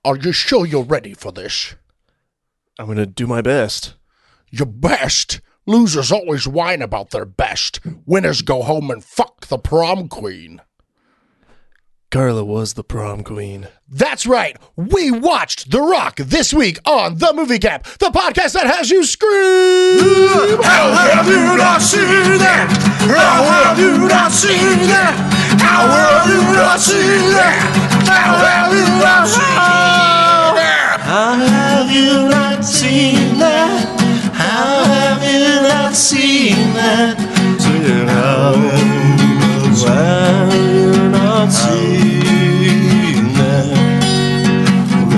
Are you sure you're ready for this? I'm going to do my best. Your best? Losers always whine about their best. Winners go home and fuck the prom queen. Carla was the prom queen. That's right. We watched The Rock this week on The Movie Gap, the podcast that has you scream. How have you not seen that? How have you not seen that? How have you not seen that? How have you not seen that? How have you not seen that? How have you not seen that? How have you not seen that?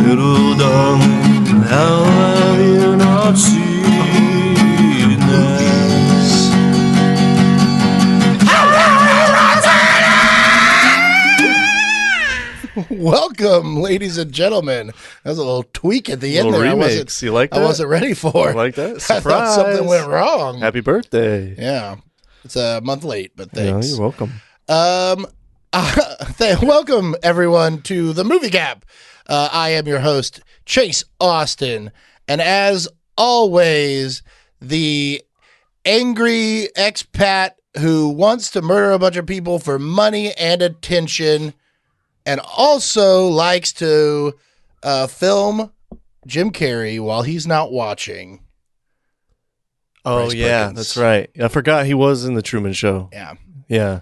Little darling, how have you not seen this? Welcome, ladies and gentlemen. That was a little tweak at the end there. Remix. You like that? I wasn't ready for. I like that. I thought something went wrong. Happy birthday. Yeah. It's a month late, but Yeah, thanks. you're welcome. Welcome, everyone, to The Movie Gap. I am your host, Chase Austin. And as always, the angry expat who wants to murder a bunch of people for money and attention, and also likes to film Jim Carrey while he's not watching. Oh, Bryce yeah, Perkins. that's right. I forgot he was in the Truman Show. Yeah. Yeah,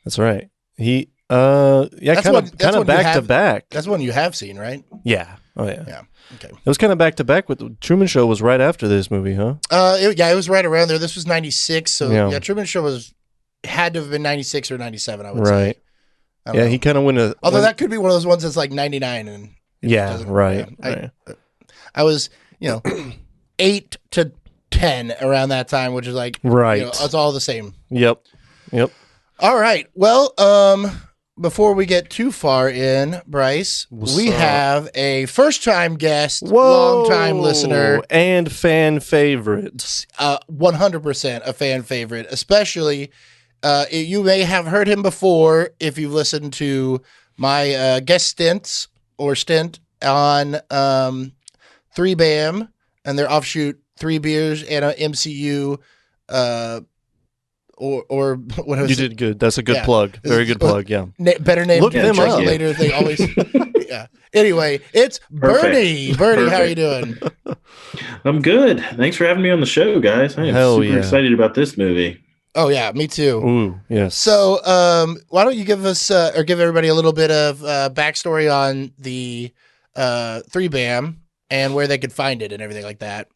that's right. He, kind of back to back. That's one you have seen, right? Yeah. Oh, yeah. Yeah. Okay. It was kind of back to back with the Truman Show was right after this movie, huh? It was right around there. This was 96, so Yeah. Truman Show had to have been 96 or 97, I would Right. say. I don't Yeah, know. he kind of went to. Although that could be one of those ones that's like 99 and Yeah, doesn't- right. yeah. Right. I was, 8 to 10 around that time, which is like Right. it's all the same. Yep. All right. Well, before we get too far in, Bryce, What's we up? have a first-time guest, Whoa. long-time listener, and fan favorite. 100% a fan favorite, especially you may have heard him before if you've listened to my guest stint on 3BAM and their offshoot 3 Beers and a MCU or what was You it? did good. That's a good Yeah. plug. Very good plug. Yeah. Better name Look them up. later. They always yeah. Anyway, it's Bernie. Bernie, how are you doing? I'm good. Thanks for having me on the show, guys. I am Hell super yeah. excited about this movie. Oh yeah, me too. Ooh, yes. So, why don't you give us or give everybody a little bit of backstory on the 3BAM and where they could find it and everything like that?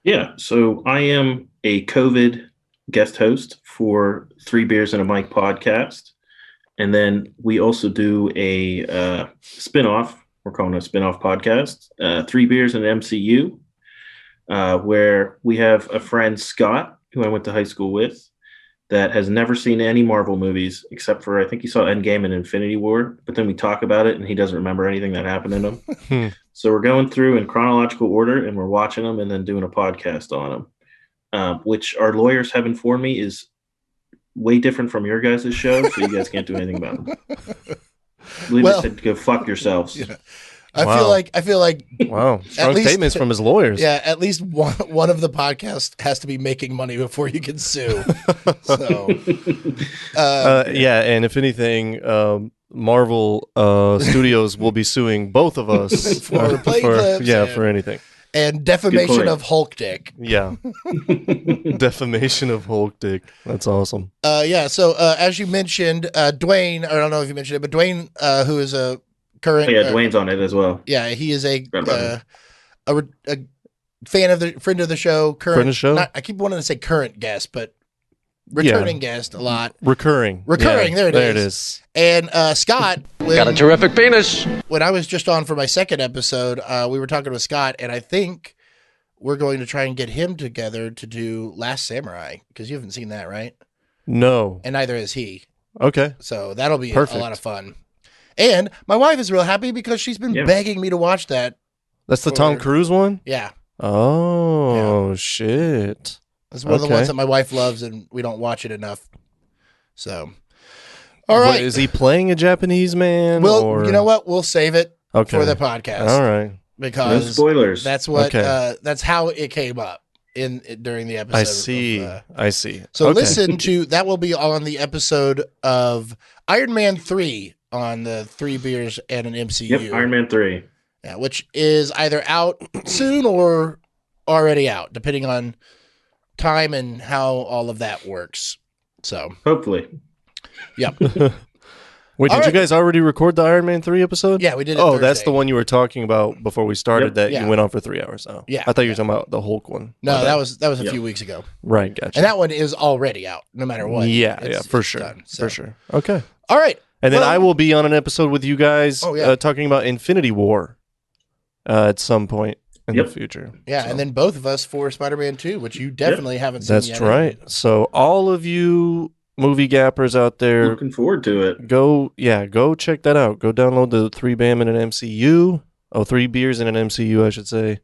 Yeah, so I am a COVID guest host for 3 Beers and a Mic podcast. And then we also do a spinoff. We're calling it a spinoff podcast, 3 Beers and MCU, where we have a friend, Scott, who I went to high school with, that has never seen any Marvel movies except for, I think he saw Endgame and Infinity War, but then we talk about it and he doesn't remember anything that happened in them. So we're going through in chronological order and we're watching them and then doing a podcast on them, which our lawyers have informed me is way different from your guys' show, so you guys can't do anything about it. I believe they said go fuck yourselves. Yeah. I Wow. feel like Wow. Strong least- statements from his lawyers. yeah, at least one of the podcasts has to be making money before you can sue. So, Yeah, and if anything, Marvel Studios will be suing both of us For play clips and- for anything. and defamation point. of Hulk Dick. Yeah. Defamation of Hulk Dick. That's awesome. Yeah. So as you mentioned, Dwayne, I don't know if you mentioned it, but Dwayne, who is a current, Yeah, Dwayne's on it as well. yeah, he is a Right about a fan of the friend of the show, current Friend of the show? I keep wanting to say current guest, but returning guest a lot. Recurring. Recurring, there it There is. And Scott, Got a terrific penis. when I was just on for my second episode, we were talking with Scott, and I think we're going to try and get him together to do Last Samurai, because you haven't seen that, right? No. And neither has he. Okay. So that'll be a Perfect. lot of fun. And my wife is real happy because she's been Yeah. begging me to watch that. That's the Tom Cruise one? Yeah. Oh, shit. It's one of the Okay. ones that my wife loves, and we don't watch it enough. So, all What, right. is he playing a Japanese man? Well, or? you know what? We'll save it. for the podcast. All right. Because No spoilers. That's what. That's how it came up during the episode. I see. So listen to that. Will be on the episode of Iron Man 3 on the 3 Beers and an MCU. Yep, Iron Man 3. Yeah, which is either out soon or already out, depending on time and how all of that works. So hopefully. Yep. Wait, did you guys already record the Iron Man 3 episode? Yeah, we did it Oh, Thursday. that's the one you were talking about before we started that Yeah. you went on for 3 hours. Oh. Yeah. I thought you were talking about the Hulk one. No, that was a few weeks ago. Right, gotcha. And that one is already out, no matter what. Yeah, for sure. Done, so. For sure. Okay. All right. And then I will be on an episode with you guys talking about Infinity War at some point in the future. Yeah, and then both of us for Spider-Man 2, which you definitely haven't seen yet. That's right. So all of you movie gappers out there, looking forward to it. Go check that out. Go download the 3 BAM and an MCU. Oh, 3 Beers and an MCU, I should say.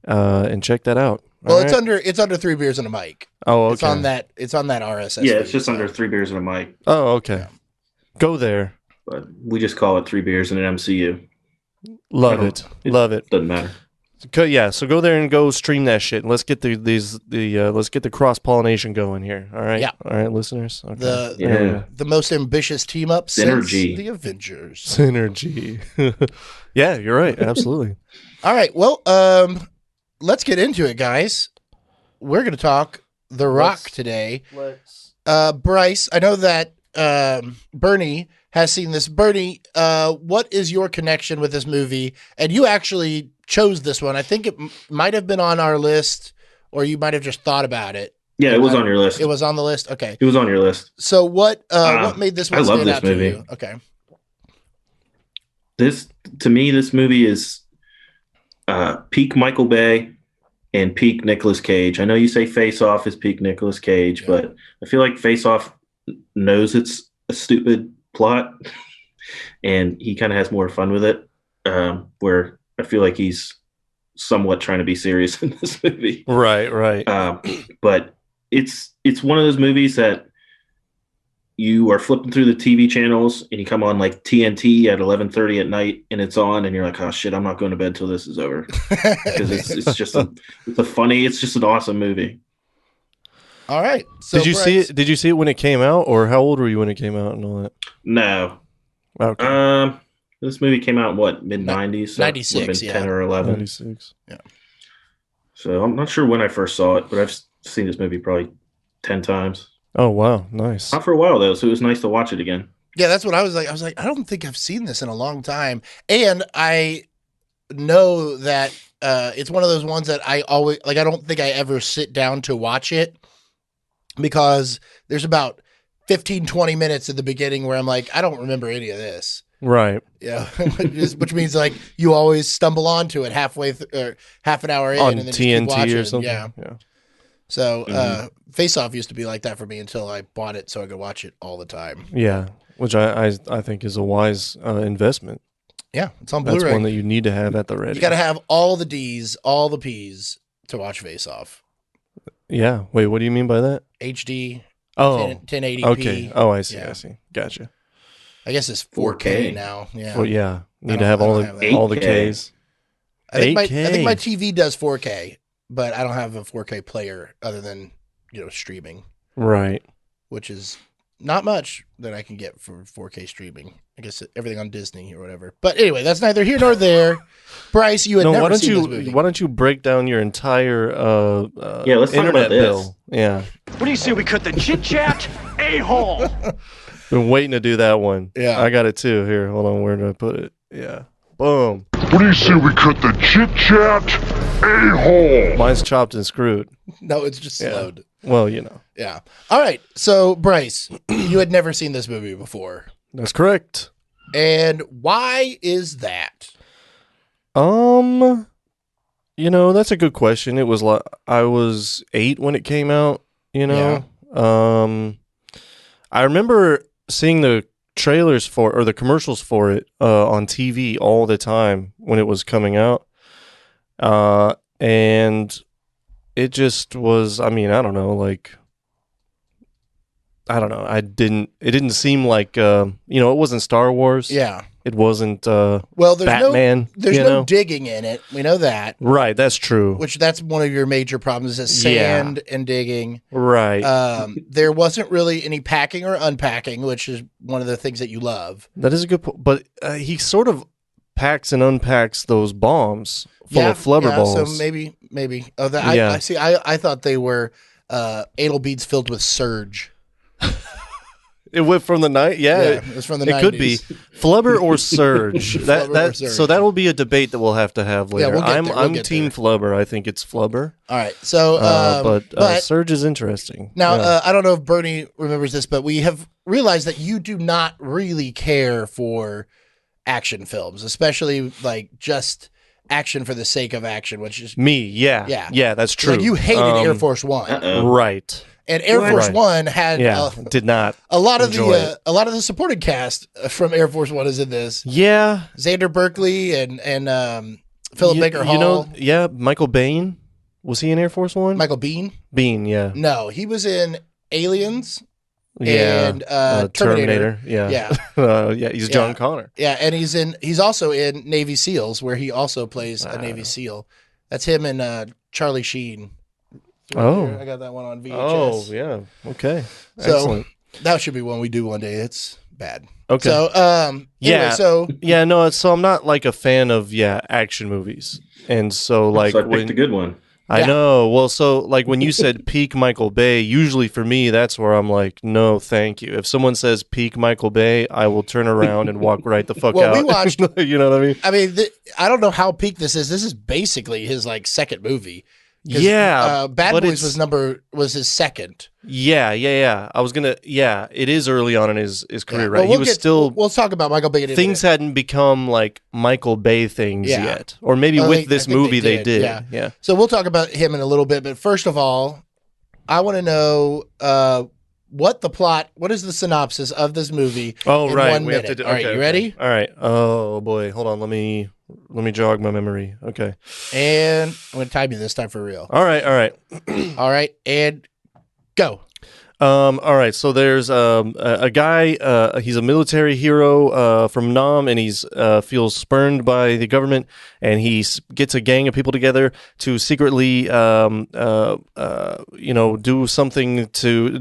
And check that out. Well, it's under 3 Beers and a mic. Oh, okay. It's on that RSS. Yeah, it's just under 3 Beers and a mic. Oh, okay. Yeah. Go there. But we just call it 3 Beers and an MCU. Love it. Doesn't matter. Yeah, so go there and go stream that shit. Let's get let's get the cross pollination going here. All right, all right, listeners. Okay. The most ambitious team up since the Avengers. Synergy. Yeah, you're right. Absolutely. All right. Well, let's get into it, guys. We're going to talk The Rock today. Bryce, I know that Bernie has seen this. Bernie, what is your connection with this movie? And you actually chose this one. I think it might have been on our list, or you might have just thought about it. Yeah, it was on your list. It was on the list. Okay, it was on your list. So what made this one? I love stand this out movie. To you? Okay, this movie is peak Michael Bay and peak Nicolas Cage. I know you say Face Off is peak Nicolas Cage, but I feel like Face Off knows it's a stupid plot, and he kind of has more fun with it. Where I feel like he's somewhat trying to be serious in this movie. Right. But it's one of those movies that you are flipping through the TV channels and you come on like TNT at 11:30 at night and it's on and you're like, oh shit, I'm not going to bed till this is over. Because it's just it's just an awesome movie. All right. So did you see it? Did you see it when it came out, or how old were you when it came out and all that? No. Okay. This movie came out mid 90s, so 96, 10 or 11. 96. Yeah. So I'm not sure when I first saw it, but I've seen this movie probably 10 times. Oh wow, nice. Not for a while though, so it was nice to watch it again. Yeah, that's what I was like. I was like, I don't think I've seen this in a long time, and I know that it's one of those ones that I always like. I don't think I ever sit down to watch it because there's about 15, 20 minutes at the beginning where I'm like, I don't remember any of this. Right. Yeah. Which means like you always stumble onto it halfway or half an hour in on and then TNT just keep watching. or something. Yeah. So Face Off used to be like that for me until I bought it so I could watch it all the time. Yeah. Which I think is a wise investment. Yeah. It's on Blu-ray. That's one that you need to have at the ready. You got to have all the D's, all the P's to watch Face Off. Yeah. Wait, what do you mean by that? HD. Oh. 1080p. Okay. Oh, I see. Yeah. I see. Gotcha. I guess it's 4K now. Yeah. Well, yeah. Need to have all the Ks. I think my TV does 4K, but I don't have a 4K player other than, streaming. Right. Which is not much that I can get for 4K streaming. I guess everything on Disney or whatever. But anyway, that's neither here nor there. Bryce, you had never seen this movie. Why don't you break down your entire let's talk internet about this. bill? Yeah. What do you say we cut the chit-chat? A-hole! Been waiting to do that one. Yeah. I got it too. Here, hold on. Where did I put it? Yeah. Boom. What do you say we cut the chit-chat? A-hole! Mine's chopped and screwed. No, it's just slowed. Well, Yeah. All right. So, Bryce, you had never seen this movie before. That's correct. And why is that? That's a good question. It was like I was 8 when it came out, I remember seeing the trailers or the commercials for it on TV all the time when it was coming out. And it just was, I don't know, it didn't seem like, it wasn't Star Wars. Yeah. It wasn't there's Batman. There's no digging in it. We know that. Right, that's true. That's one of your major problems is sand and digging. Right. There wasn't really any packing or unpacking, which is one of the things that you love. That is a good point. But he sort of packs and unpacks those bombs full of flubber balls. So maybe. Oh, I see. I thought they were anal beads filled with surge. It went from the night. Yeah, it was from the 90s. It could be flubber or surge. So that will be a debate that we'll have to have later. I'm team flubber. I think it's flubber. All right. So, but surge is interesting. Now, I don't know if Bernie remembers this, but we have realized that you do not really care for action films, especially like just action for the sake of action, which is me. Yeah, that's true. Like you hated Air Force One, right? And Air Force One had did not a lot of the supporting cast from Air Force One is in this. Yeah, Xander Berkeley and Philip Baker Hall. Michael Biehn, was he in Air Force One? Michael Biehn? Bean, yeah. No, he was in Aliens. Yeah, and Terminator. Yeah, he's John Connor. Yeah, and he's also in Navy SEALs, where he also plays a Navy SEAL. That's him and Charlie Sheen. Oh, I got that one on VHS. Oh, yeah. Okay. So excellent. That should be one we do one day. It's bad. Okay. So so I'm not like a fan of action movies, and so like so I picked a good one. I know. Well, so like when you said peak Michael Bay, usually for me that's where I'm like, no, thank you. If someone says peak Michael Bay, I will turn around and walk right the fuck out. We watched. You know what I mean? I don't know how peak this is. This is basically his like second movie. Yeah, Bad Boys was his second. Yeah. I was gonna. Yeah, it is early on in his career, right? We'll talk about Michael Bay. Things hadn't become like Michael Bay things yet, or maybe with this movie they did. Yeah. So we'll talk about him in a little bit, but first of all, I want to know what is the synopsis of this movie? Oh, right. 1 minute. All right, you ready? All right. Oh boy, hold on. Let me jog my memory. Okay. And I'm going to time you this time for real. All right. All right, and go. All right. So there's a guy. He's a military hero from Nam, and he's feels spurned by the government, and he gets a gang of people together to secretly, do something to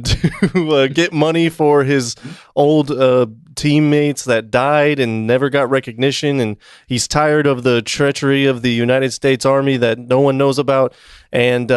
get money for his old teammates that died and never got recognition, and he's tired of the treachery of the United States Army that no one knows about, and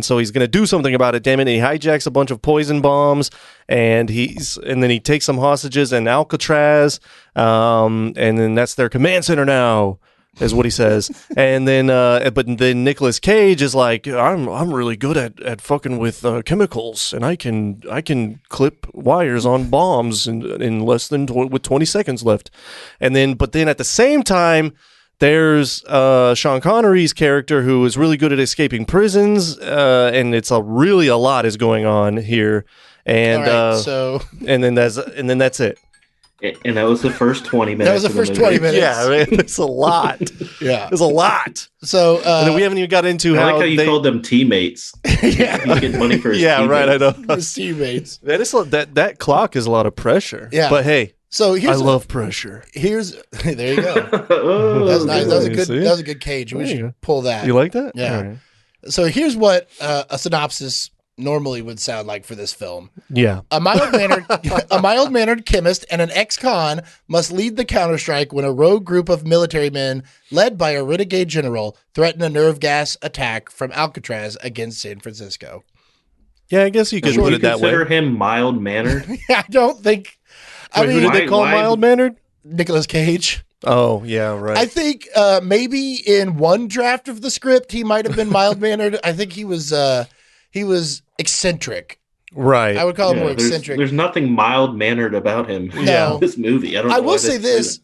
so he's going to do something about it. Damn it! And he hijacks a bunch of poison bombs, and then he takes some hostages in Alcatraz, and then that's their command center now, is what he says. And then but then Nicolas Cage is like, I'm really good at fucking with chemicals, and I can clip wires on bombs in less than with 20 seconds left. But then at the same time, there's Sean Connery's character who is really good at escaping prisons, and it's a lot is going on here. And and then that's it. And that was the first 20 minutes. That was the first 20 minutes. Yeah, man, it's a lot. It's a lot. So and then we haven't even got into how you called them teammates. Yeah, you get money for his teammates. Right. I know his teammates. That clock is a lot of pressure. Yeah, but hey. So I love pressure. There you go. That's nice. That was a good Cage. We should pull that. You like that? Yeah. Right. So here's what a synopsis normally would sound like for this film. Yeah. A mild-mannered chemist and an ex-con must lead the counterstrike when a rogue group of military men led by a renegade general threaten a nerve gas attack from Alcatraz against San Francisco. Yeah, I guess you could put it that way. Consider him mild-mannered? I don't think... Who did they call mild-mannered? Nicolas Cage. Oh, yeah, right. I think maybe in one draft of the script, he might have been mild-mannered. I think he was eccentric. Right. I would call him more eccentric. There's nothing mild-mannered about him in this movie. I will say this.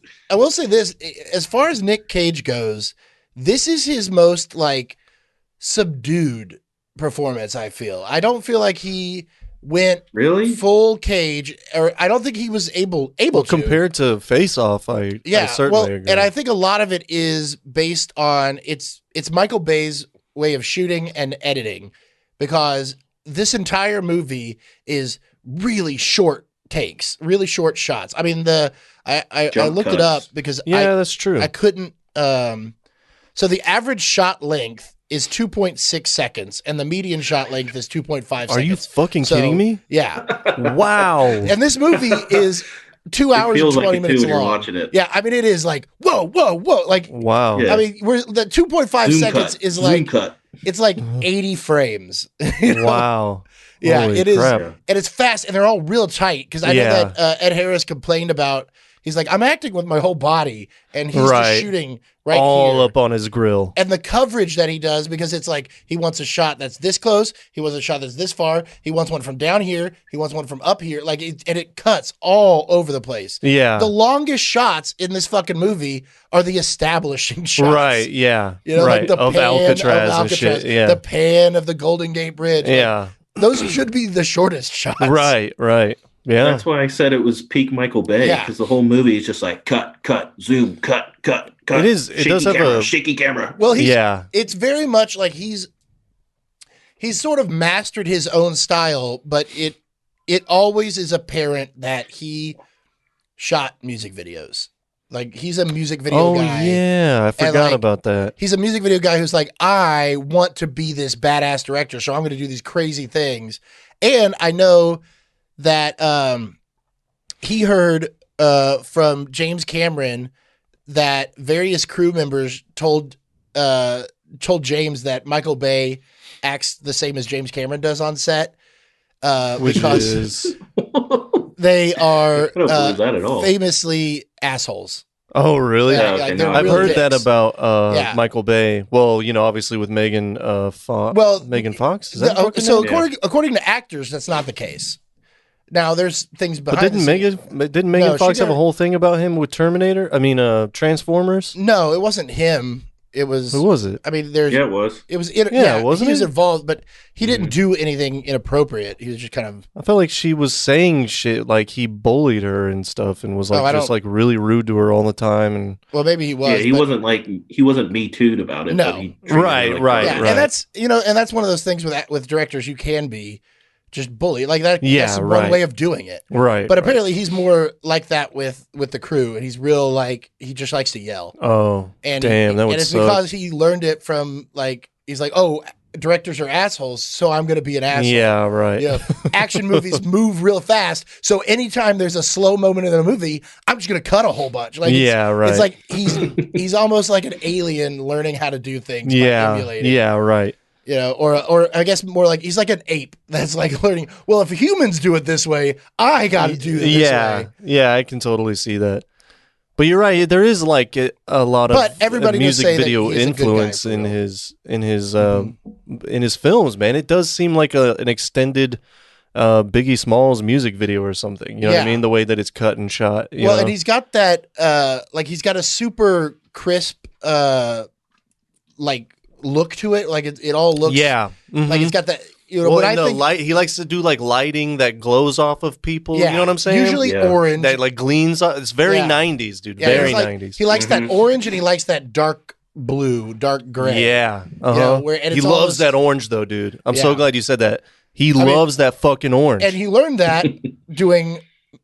As far as Nick Cage goes, this is his most like subdued performance, I feel. I don't feel like he went full Cage, or I don't think he was able to. Compared to Face Off, I certainly agree. And I think a lot of it is based on it's Michael Bay's way of shooting and editing, because this entire movie is really short takes, really short shots. I mean, I Jump looked it cuts. up because that's true. I couldn't. So the average shot length is 2.6 seconds, and the median shot length is 2.5 seconds. Are you fucking So, kidding me? Yeah. Wow. And this movie is 2 hours and feels 20 like it too minutes when you're long. watching it. Yeah, I mean, it is like, whoa. Like, Wow. Yeah. I mean, the 2.5 Zoom seconds cut. is Zoom like, cut. it's like 80 frames. You know? Wow. Yeah, Holy it is. crap. And it's fast, and they're all real tight. Because I know that Ed Harris complained about, he's like, I'm acting with my whole body, and he's just shooting right all here. up on his grill. And the coverage that he does, because it's like he wants a shot that's this close, he wants a shot that's this far, he wants one from down here, he wants one from up here, and it cuts all over the place. Yeah. The longest shots in this fucking movie are the establishing shots. Right, yeah. You know, right. like the of pan Alcatraz and shit. Yeah. the pan of the Golden Gate Bridge. Like, yeah. those should be the shortest shots. Right. Yeah. That's why I said it was peak Michael Bay, Yeah. because the whole movie is just like cut, zoom, cut. It is. It Shaky does have camera, a shaky camera. Well, yeah. it's very much like he's sort of mastered his own style, but it always is apparent that he shot music videos. Like, he's a music video guy. Yeah, I forgot like, about that. He's a music video guy who's like, I want to be this badass director, so I'm going to do these crazy things. And I know that he heard from James Cameron that various crew members told James that Michael Bay acts the same as James Cameron does on set, Which because is they are I don't believe that at all. famously assholes. oh really? Yeah, okay, they're no, I've real heard that dicks. about Yeah. Michael Bay. Well, obviously with Megan Megan Fox. Is that her fucking So name? according to actors, that's not the case. Now there's things But behind. didn't the scenes. Megan No, she Fox have got- a whole thing about him with Terminator? I mean, Transformers. No, it wasn't him. It was. Who was it? I mean, there's. Yeah, it was. It was. wasn't he was it? involved, but he didn't do anything inappropriate. He was just kind of. I felt like she was saying shit like he bullied her and stuff, and was Oh, I like just don't- like really rude to her all the time. And Well, maybe he was. Yeah, he but- wasn't Me Too'd about it. No. But he treated her Right, like right, Yeah, that. right. and that's one of those things with directors. You can be just bully like that. Yeah, That's one right. way of doing it. right, But right. apparently, he's more like that with the crew, and he's real like he just likes to yell. Oh, And damn, that would and it's suck. because he learned it from like he's like, oh, directors are assholes, so I'm going to be an asshole. Yeah, right. You know, action movies move real fast, so anytime there's a slow moment in a movie, I'm just going to cut a whole bunch. Like, Yeah, right. It's like he's almost like an alien learning how to do things. By Yeah, emulating, yeah, right. you know, or I guess more like he's like an ape that's like learning. Well, if humans do it this way, I got to do it this way. Yeah, I can totally see that. But you're right. There is like a lot of But everybody must music say that video he's a good guy influence for in real. in his films. Man, it does seem like an extended Biggie Smalls music video or something. You know what I Yeah. mean? The way that it's cut and shot. You Well, know? and he's got that like he's got a super crisp like look to it. Like it all looks yeah. Mhm. like it's got that. You know, well, what I and the think. light. He likes to do like lighting that glows off of people. Yeah, You know what I'm saying? Usually Yeah. orange. that like gleans. It's very Yeah. 90s, dude. Yeah, very he's like- 90s. He likes that orange and he likes that dark blue, dark gray. Yeah. Uh-huh. know, where- and he it's loves almost- that orange though, dude. I'm so Yeah. glad you said that. He mean- loves that fucking orange. And he learned that doing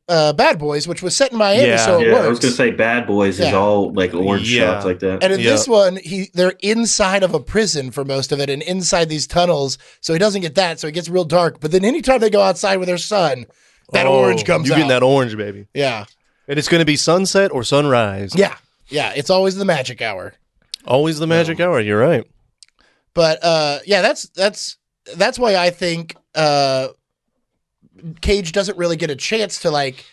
Bad Boys, which was set in Miami, Yeah. so it Yeah, works. I was gonna say Bad Boys is Yeah. all like orange Yeah. shots like that. And in Yeah. this one, they're inside of a prison for most of it, and inside these tunnels, so he doesn't get that. So it gets real dark. But then anytime they go outside with their son, that orange comes You out. getting that orange, baby. Yeah, And it's going to be sunset or sunrise. yeah. It's always the magic hour. Always the magic hour. You're right. But yeah, that's why I think Cage doesn't really get a chance to like.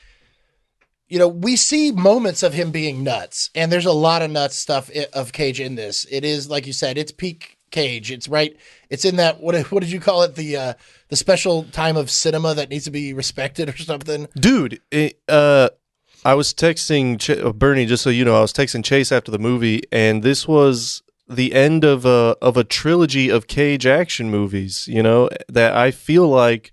You know, we see moments of him being nuts, and there's a lot of nuts stuff of Cage in this. It is like you said, it's peak Cage. It's right. It's in that what did you call it? The special time of cinema that needs to be respected or something. Dude, I was texting Bernie, just so you know, I was texting Chase after the movie, and this was the end of a trilogy of Cage action movies, you know, that I feel like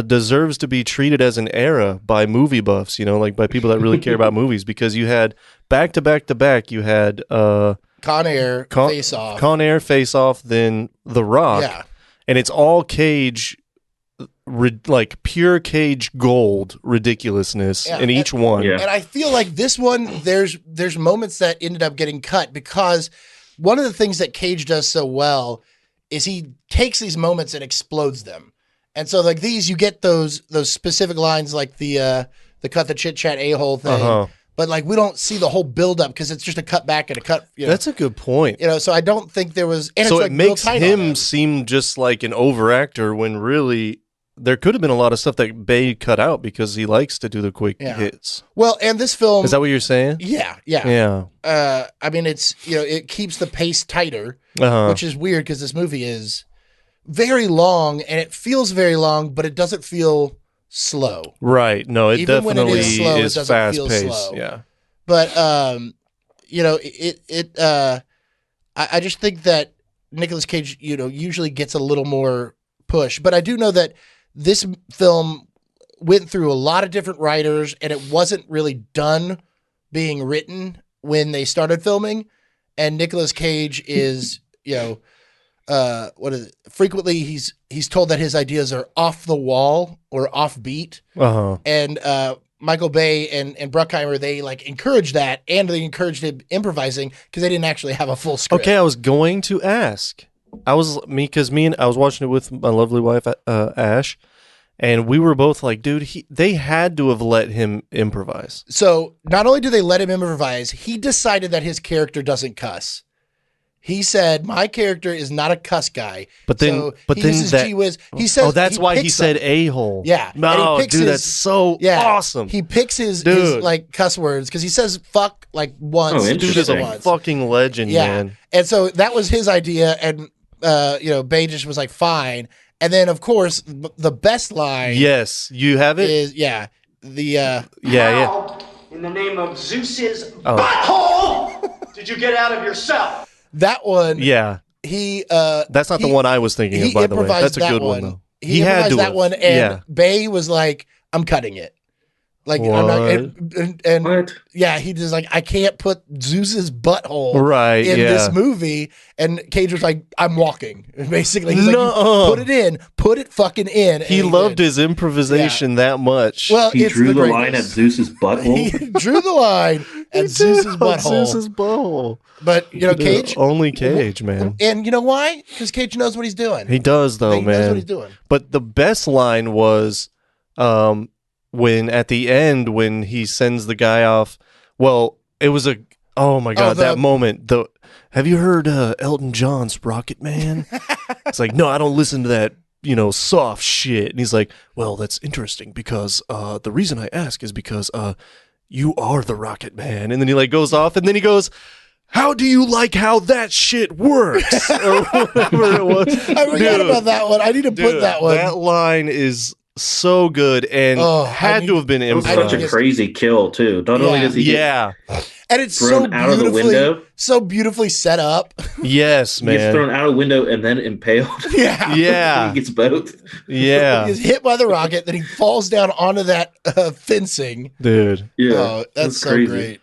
deserves to be treated as an era by movie buffs, you know, like by people that really care about movies, because you had back to back, you had Con Air, Face Off. Con Air, Face Off, then The Rock. Yeah. And it's all Cage like pure Cage gold ridiculousness in each one. Yeah. And I feel like this one, there's moments that ended up getting cut because one of the things that Cage does so well is he takes these moments and explodes them. And so like these, you get those specific lines like the cut the chit chat a-hole thing. But like we don't see the whole build up because it's just a cut back and a cut. That's a good point. So I don't think there was. And so it's like it makes real tight him seem just like an overactor when really there could have been a lot of stuff that Bay cut out because he likes to do the quick hits. Well, and this film is that what you're saying? Yeah. I mean, it's it keeps the pace tighter, which is weird because this movie is very long and it feels very long, but it doesn't feel slow. Right. No, it Even definitely when it is slow, is it doesn't fast feel paced. slow. Yeah. But I just think that Nicolas Cage, usually gets a little more push. But I do know that this film went through a lot of different writers and it wasn't really done being written when they started filming. And Nicolas Cage is, frequently he's told that his ideas are off the wall or offbeat. And Michael Bay and Bruckheimer, they like encouraged that and they encouraged him improvising because they didn't actually have a full script. Okay, I was going to ask. I was watching it with my lovely wife Ash, and we were both like, dude, they had to have let him improvise. So not only do they let him improvise, he decided that his character doesn't cuss. He said, "My character is not a cuss guy." But then, he uses gee whiz. He says, that's why he said a-hole. Yeah, no, dude, that's so awesome. He picks his like cuss words because he says "fuck" like once. Dude is a fucking legend, man. And so that was his idea, and Bay just was like, "Fine." And then, of course, the best line. Yes, you have it. Is How, in the name of Zeus's butthole, did you get out of yourself? That one, he. That's not the one I was thinking of, by the way. That's a good one, though. He had to that one, and Bay was like, "I'm cutting it." Like what? I'm not, and What? Yeah, he just like I can't put Zeus's butthole in this movie, and Cage was like, "I'm walking." Basically, he's like, "Put it in, put it fucking in." He loved his improvisation that much. Well, he drew the line at Zeus's butthole. He drew the line at Zeus's butthole. Zeus's butthole. But Cage, only Cage, man. And you know why? Because Cage knows what he's doing. He does, though, man. He knows what he's doing. But the best line was, when at the end when he sends the guy off. Well, it was that moment. Have you heard Elton John's Rocket Man? It's like, no, I don't listen to that, soft shit. And he's like, well, that's interesting because the reason I ask is because you are the Rocket Man. And then he like goes off and then he goes, how do you like how that shit works? Or whatever it was. I forgot about that one. I need to put that one. That line is so good and had to have been improvised. Such a crazy kill too. Not only does he and it's thrown out of the window, so beautifully set up. Yes, man. He gets thrown out a window and then impaled. Yeah. He gets both. Yeah. He's hit by the rocket, then he falls down onto that fencing. Dude. Yeah. Oh, that's so crazy. great.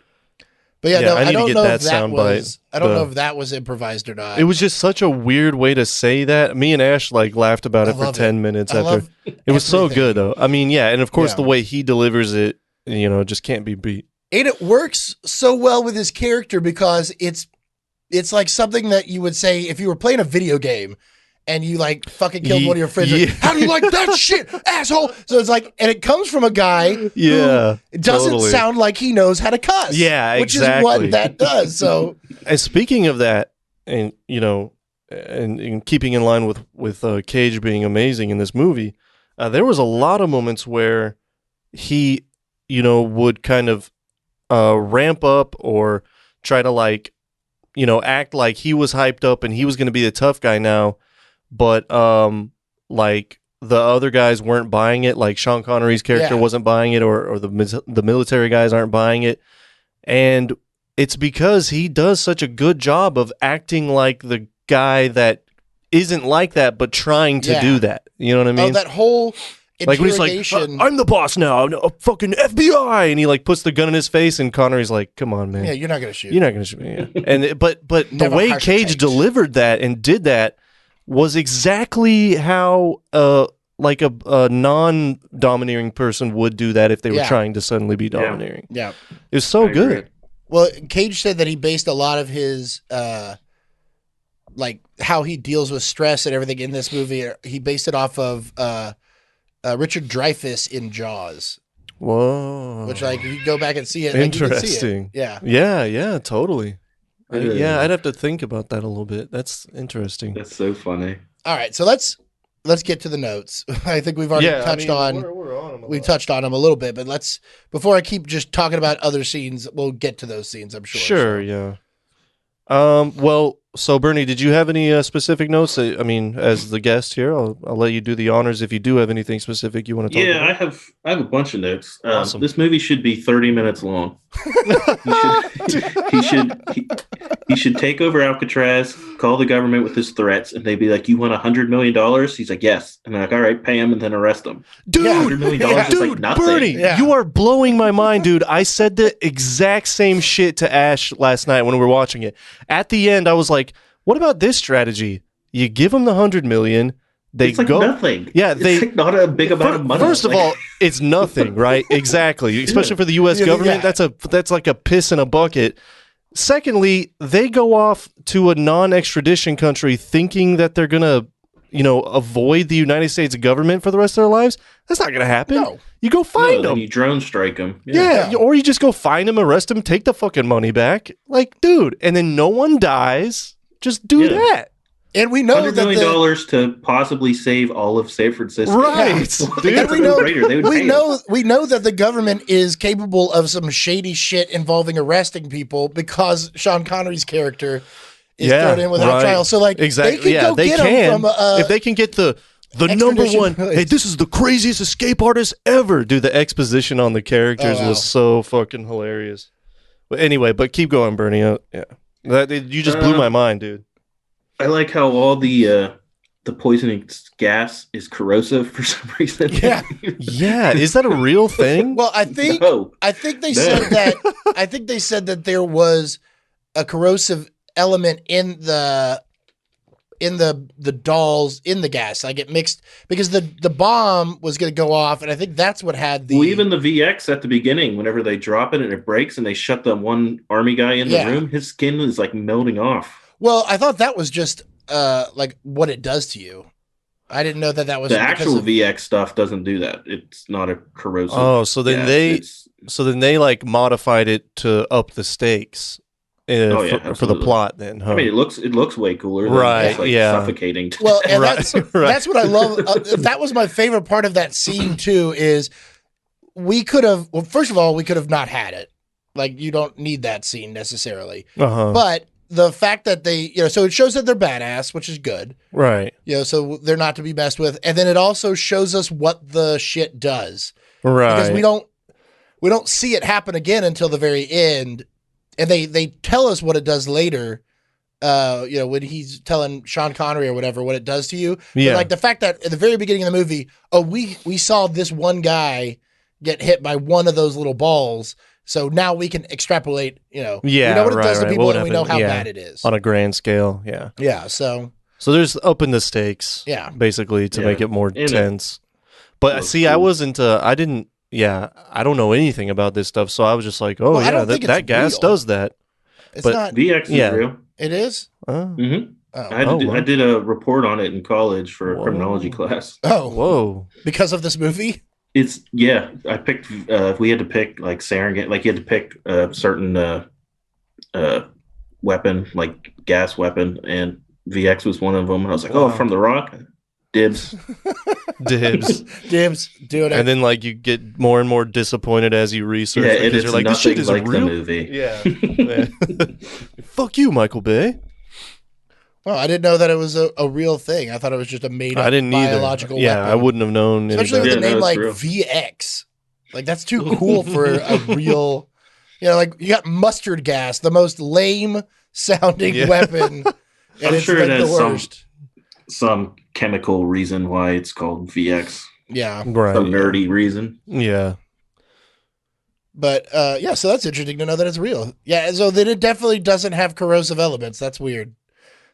But yeah, I don't know if that was. I don't know if that was improvised or not. It was just such a weird way to say that. Me and Ash like laughed about it for 10 minutes after. It was so good though. I mean, and of course the way he delivers it, just can't be beat. And it works so well with his character because it's like something that you would say if you were playing a video game and you like fucking killed one of your friends. Like, how do you like that shit, asshole? So it's like, and it comes from a guy who doesn't sound like he knows how to cuss. Yeah, which is what that does. So, and speaking of that, and and keeping in line with Cage being amazing in this movie, there was a lot of moments where he, would kind of ramp up or try to act like he was hyped up and he was going to be the tough guy now. But like the other guys weren't buying it, like Sean Connery's character wasn't buying it, or the military guys aren't buying it, and it's because he does such a good job of acting like the guy that isn't like that, but trying to do that. You know what I mean? Oh, that whole like when he's like, "I'm the boss now, I'm a fucking FBI," and he like puts the gun in his face, and Connery's like, "Come on, man, you're not gonna shoot. You're not gonna shoot me." Yeah. And but the way Cage delivered that and did that was exactly how like a non-domineering person would do that if they were Yeah. trying to suddenly be domineering. Yeah. It was so I agree. good. Well, Cage said that he based a lot of his like how he deals with stress and everything in this movie. He based it off of Richard Dreyfuss in Jaws, Whoa. which like if you go back and see it, like, you can see it. Interesting. Yeah. Yeah, totally. Yeah. I'd have to think about that a little bit. That's interesting. That's so funny. All right, so let's get to the notes. I think we've already touched on. We're on them a We lot. touched on them a little bit, but let's before I keep just talking about other scenes, we'll get to those scenes. I'm sure. Sure, yeah. Well, so Bernie, did you have any specific notes? I mean, as the guest here, I'll let you do the honors if you do have anything specific you want to talk Yeah, about. I have a bunch of notes. Awesome. This movie should be 30 minutes long. He should take over Alcatraz, call the government with his threats, and they'd be like, "You want $100 million?" He's like, "Yes." And they're like, "All right, pay him and then arrest him." Dude, $100 million is dude, like nothing. Bernie, Yeah. you are blowing my mind, dude. I said the exact same shit to Ash last night when we were watching it. At the end, I was like, "What about this strategy? You give them the $100 million, they It's like go, nothing. Yeah, it's like not a big amount of money. First of Like- all, it's nothing, right? Exactly, especially for the U.S. Yeah, government. yeah. That's like a piss in a bucket. Secondly, they go off to a non-extradition country thinking that they're gonna, avoid the United States government for the rest of their lives. That's not gonna happen. No. You go find then them. you drone strike them. Yeah, or you just go find them, arrest them, take the fucking money back. Like, dude, and then no one dies. Just do Yeah. that. And we know $100 that million to possibly save all of San Francisco. Right, Well, dude. that's we a know no-brainer. They would pay him. we know that the government is capable of some shady shit involving arresting people because Sean Connery's character is thrown in without right. trial. So like Exactly. they can go get him from if they can get the number extradition one. place. Hey, this is the craziest escape artist ever. Dude, the exposition on the characters Oh, wow. was so fucking hilarious. But anyway, keep going, Bernie. Yeah, you just blew my mind, dude. I like how all the poisoning gas is corrosive for some reason. Yeah. Yeah, is that a real thing? Well, I think No. they said that there was a corrosive element in the dolls in the gas, like it mixed because the bomb was going to go off, and I think that's what had the Well, even the VX at the beginning, whenever they drop it and it breaks and they shut the one army guy in the Yeah. room, his skin is like melting off. Well, I thought that was just like what it does to you. I didn't know that was The because actual of- VX stuff doesn't do that. It's not a corrosive. Oh, so then gas. they like modified it to up the stakes yeah, for the absolutely. plot. Then, huh? I mean, it looks way cooler. Than Right, just, like, yeah. suffocating. Well, and Right, that's what I love. That was my favorite part of that scene too. Is we could have first of all we could have not had it. Like you don't need that scene necessarily, but the fact that they so it shows that they're badass, which is good. Right. So they're not to be messed with, and then it also shows us what the shit does. Right. Because we don't see it happen again until the very end, and they tell us what it does later. When he's telling Sean Connery or whatever what it does to you. Yeah. But like the fact that at the very beginning of the movie, we saw this one guy get hit by one of those little balls, so now we can extrapolate. We know what it does to people, What and we know how happened? bad it is. On a grand scale. Yeah. Yeah. So there's upping the stakes. Yeah. Basically to Yeah. make it more And tense. But was see, cool. I wasn't. I didn't. Yeah, I don't know anything about this stuff, so I was just like, oh Well, I yeah, don't think that it's gas real. does that. it's But- not. VX is Yeah. real. It is. Oh. Mm-hmm. Oh. I did a report on it in college for a Whoa. criminology class. Oh. Whoa. Because of this movie. I picked. We had to pick like sarin. Like you had to pick a certain weapon, like gas weapon, and VX was one of them. I was like, Wow. oh, from the Rock, dibs. Dibs. Dibs doing it. And then like you get more and more disappointed as you research Yeah, and because it's you're like, this nothing shit is like the real. movie. Yeah. Fuck you, Michael Bay. Well, I didn't know that it was a real thing. I thought it was just a made up I didn't either. biological Yeah, weapon. I wouldn't have known. any Especially with better. the Yeah, name no, like it's real. VX. Like that's too cool for a real. Like you got mustard gas, the most lame sounding Yeah. weapon. And I'm it's sure like it the has worst. some chemical reason why it's called VX. Yeah. Right. Some nerdy reason. Yeah. But so that's interesting to know that it's real. Yeah, so then it definitely doesn't have corrosive elements. That's weird.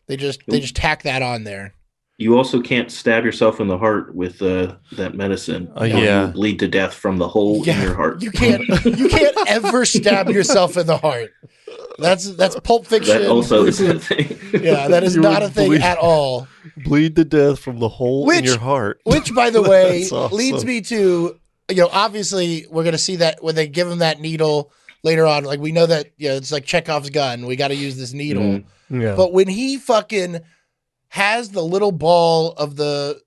They just tack that on there. You also can't stab yourself in the heart with that medicine. Or Yeah. you bleed to death from the hole in your heart. You can't ever stab yourself in the heart. That's Pulp Fiction. That also is a thing. Yeah, that is You not would a thing bleed- at all. Bleed to death from the hole in your heart. Which, by the way, That's awesome. leads me to, obviously we're going to see that when they give him that needle later on. Like, we know that, it's like Chekhov's gun. We got to use this needle. Yeah. But when he fucking has the little ball of the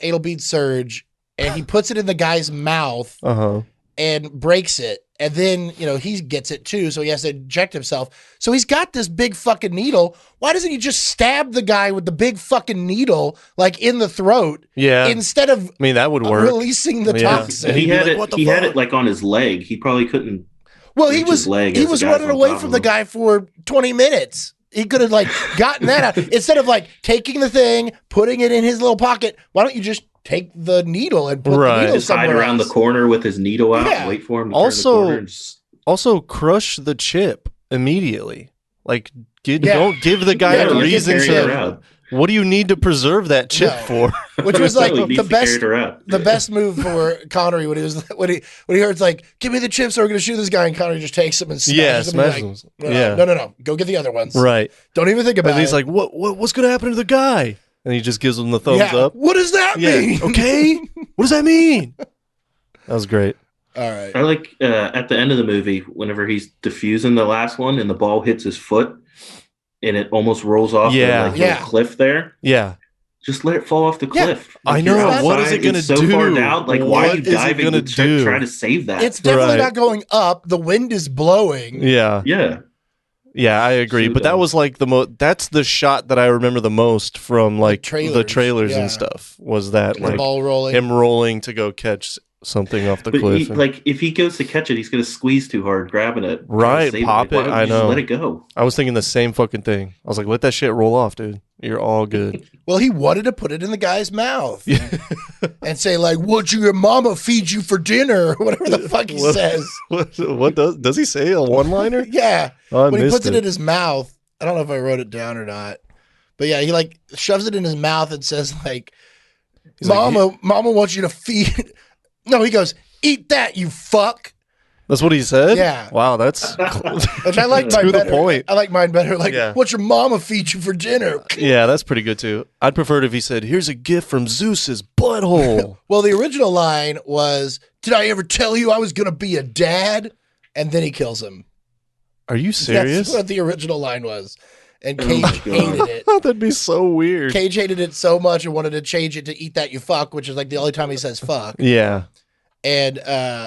anal bead surge and he puts it in the guy's mouth and breaks it, and then, he gets it too, so he has to inject himself. So he's got this big fucking needle. Why doesn't he just stab the guy with the big fucking needle, like in the throat, instead of that would work. releasing the toxin? He had it like on his leg. He probably couldn't. Well, he reach was his leg he as the was guy's running on away top from of the him. guy for 20 minutes. He could have gotten that out instead of taking the thing, putting it in his little pocket. Why don't you just take the needle and put the needle Just hide somewhere around else? the corner with his needle out, Yeah. and wait for him to Also- turn the corner. And Also, crush the chip immediately. Like, Yeah. don't give the guy Yeah, a don't reason carry it to. around. What do you need to preserve that chip No. for? Which was like He needs the to carry best it around. the best move for Connery when he heard give me the chips or we're gonna shoot this guy, and Connery just takes them and smashes them. He's smashes like, them. No. Go get the other ones. Right. Don't even think about And it. he's like, what's going to happen to the guy? And he just gives him the thumbs yeah. up. What does that mean? Okay. What does that mean? That was great. All right. I like at the end of the movie, whenever he's diffusing the last one and the ball hits his foot and it almost rolls off Yeah. the little cliff there. Yeah. Just let it fall off the Yeah. cliff. I you're know. What outside, is it gonna it's so do? far down. Like, why What are you is it diving gonna to do? try to save that? It's definitely Right. not going up. The wind is blowing. Yeah. yeah. Yeah, I agree. So But that dumb. was that's the shot that I remember the most from the trailers, trailers yeah. and stuff was that The ball rolling. him rolling to go catch something off the But cliff. if he goes to catch it, he's going to squeeze too hard, grabbing it. trying to Right, save pop Why it, don't I you just know. let it go. I was thinking the same fucking thing. I was like, let that shit roll off, dude. You're all good. Well, he wanted to put it in the guy's mouth and say "What your mama feed you for dinner?" or whatever the fuck he says. What does he say? A one-liner? Yeah, Oh, I when he missed puts it in his mouth. I don't know if I wrote it down or not, but yeah, he shoves it in his mouth and says He's like, "Mama wants you to feed." No, he goes, "Eat that, you fuck." That's what he said? Yeah. Wow, that's Which I like To mine the better. point. I like mine better. Yeah. What's your mama feed you for dinner? yeah, that's pretty good too. I'd prefer it if he said, "Here's a gift from Zeus's butthole." Well, the original line was, "Did I ever tell you I was going to be a dad?" And then he kills him. Are you serious? That's what the original line was. And Oh Cage my God. hated it. That'd be so weird. Cage hated it so much and wanted to change it to "Eat that, you fuck," which is the only time he says fuck. Yeah. And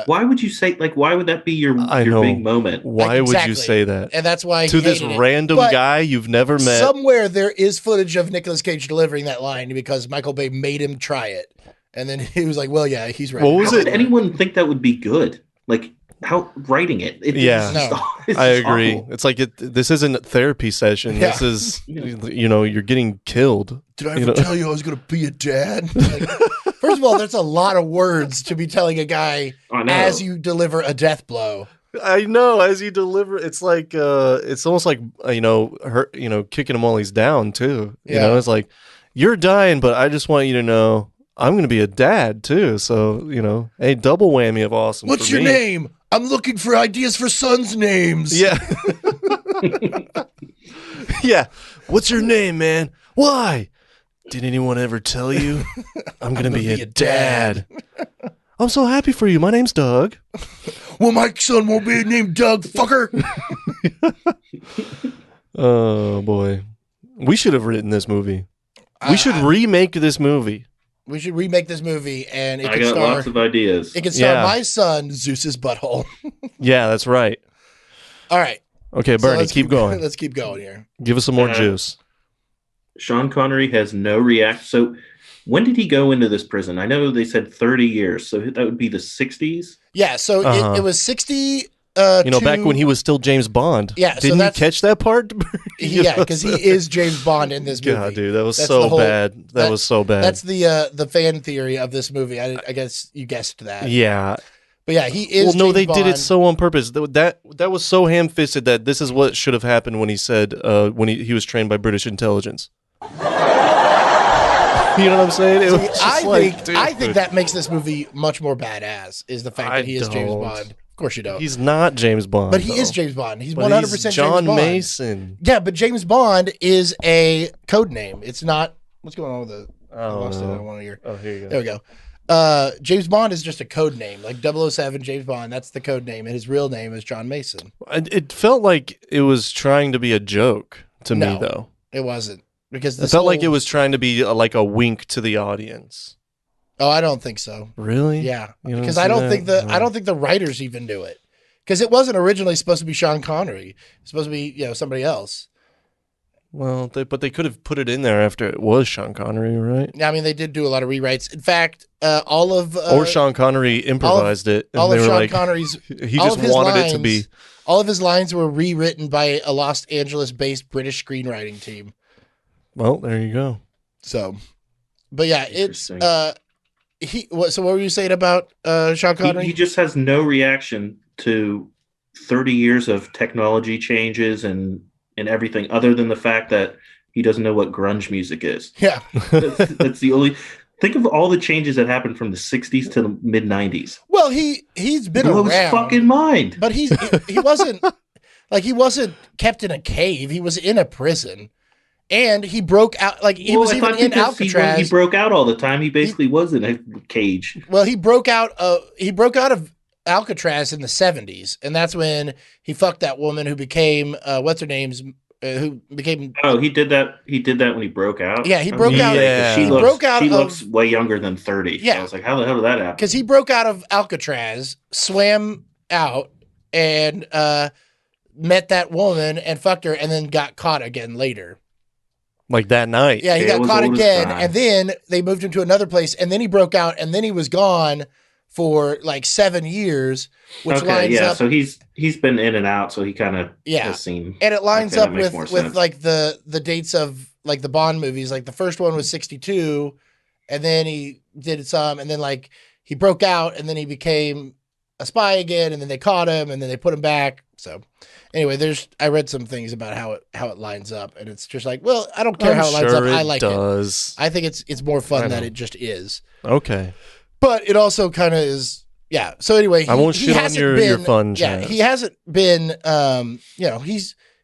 Why would you say why would that be your know. big moment? Why would exactly. you say that? And that's why To he this hated it. random But guy you've never met? somewhere there is footage of Nicolas Cage delivering that line because Michael Bay made him try it. And then he was like, "Well, yeah, he's right." What was How it? could anyone think that would be good? Like, how writing it? Yeah. It's I just agree. awful. It's like this isn't a therapy session. Yeah. This is, you're getting killed. Did I ever tell you I was going to be a dad? First of all, that's a lot of words to be telling a guy I know. as you deliver a death blow. I know. As you deliver, it's like it's almost like kicking him while he's down too. You know, it's like you're dying, but I just want you to know I'm going to be a dad too. So a double whammy of awesome. What's for your me. name? I'm looking for ideas for sons' names. Yeah. Yeah. What's your name, man? Why? Did anyone ever tell you? I'm going to be a dad. I'm so happy for you. My name's Doug. Well, my son won't be named Doug, fucker. Oh, boy. We should have written this movie. We should remake this movie. We should remake this movie, and it I can got star. lots of ideas. It can star Yeah. my son, Zeus's butthole. Yeah, that's right. All right, Okay, so Bernie, let's keep going. Let's keep going here. Give us some more Uh, juice. Sean Connery has no react. So when did he go into this prison? I know they said 30 years, so that would be the 60s. Yeah, so Uh-huh. it was 60. Back when he was still James Bond. Yeah, so Didn't you that's- catch that part? Yeah, because he is James Bond in this movie. God, dude, that was That's so the whole- bad. That was so bad. That's the fan theory of this movie. I guess you guessed that. Yeah. But yeah, he is. Well, no, James they did Bond. it so on purpose. That was so ham-fisted that this is what should have happened when he said when he was trained by British intelligence. You know what I'm saying? It was just I think that makes this movie much more badass is the fact that he is James don't. Bond. Of course you don't. He's not James Bond. But he though. is James Bond. He's But 100% he's James John Bond. Mason. Yeah, but James Bond is a code name. It's not. What's going on with the? I lost it. I don't want to hear. Oh, here you go. There we go. James Bond is just a code name, like 007 James Bond. That's the code name, and his real name is John Mason. It felt like it was trying to be a joke to me, though. It wasn't because It felt like it was trying to be like a wink to the audience. Oh, I don't think so. Really? Yeah, You don't because see I don't that? think the writers even knew it because it wasn't originally supposed to be Sean Connery. It's supposed to be somebody else. Well, but they could have put it in there after it was Sean Connery, right? Yeah, I mean they did do a lot of rewrites. In fact, all of Or Sean Connery improvised it. And all they of were Sean like, Connery's he all just of his wanted lines, it to be. All of his lines were rewritten by a Los Angeles-based British screenwriting team. Well, there you go. So, but yeah, it's Interesting. So what were you saying about Sean Connery? He just has no reaction to 30 years of technology changes and everything, other than the fact that he doesn't know what grunge music is. Yeah, That's the only. Think of all the changes that happened from the 60s to the mid 90s. well, he's been Blow his around, fucking mind. but he wasn't like he wasn't kept in a cave. He was in a prison, and he broke out. Like he was I even thought in because Alcatraz. He broke out all the time. He basically was in a cage. Well, he broke out of Alcatraz in the 70s, and that's when he fucked that woman who became what's her name's who became. Oh, he did that. He did that when he broke out. Yeah, he broke out. Yeah. She He looks, broke out She of- looks way younger than 30. Yeah. I was like, how the hell did that happen? Because he broke out of Alcatraz, swam out, and met that woman and fucked her, and then got caught again later. Like that night. Yeah, he Yeah, got it was caught old as again, time. and then they moved him to another place, and then he broke out, and then he was gone for like 7 years, which lines up. So he's been in and out, so he kind of has seen. And it lines Okay, that up makes with more sense. like the dates of like the Bond movies. Like the first one was 62, and then he did some, and then like he broke out, and then he became a spy again, and then they caught him, and then they put him back. So anyway, I read some things about how it lines up, and it's just like, well, I don't care how it lines up. I like does. it. I think it's more fun I that know. it just is. Okay. But it also kind of is, yeah. So anyway, I won't he shit on hasn't your been- fun, Yeah, Chaz. he hasn't been.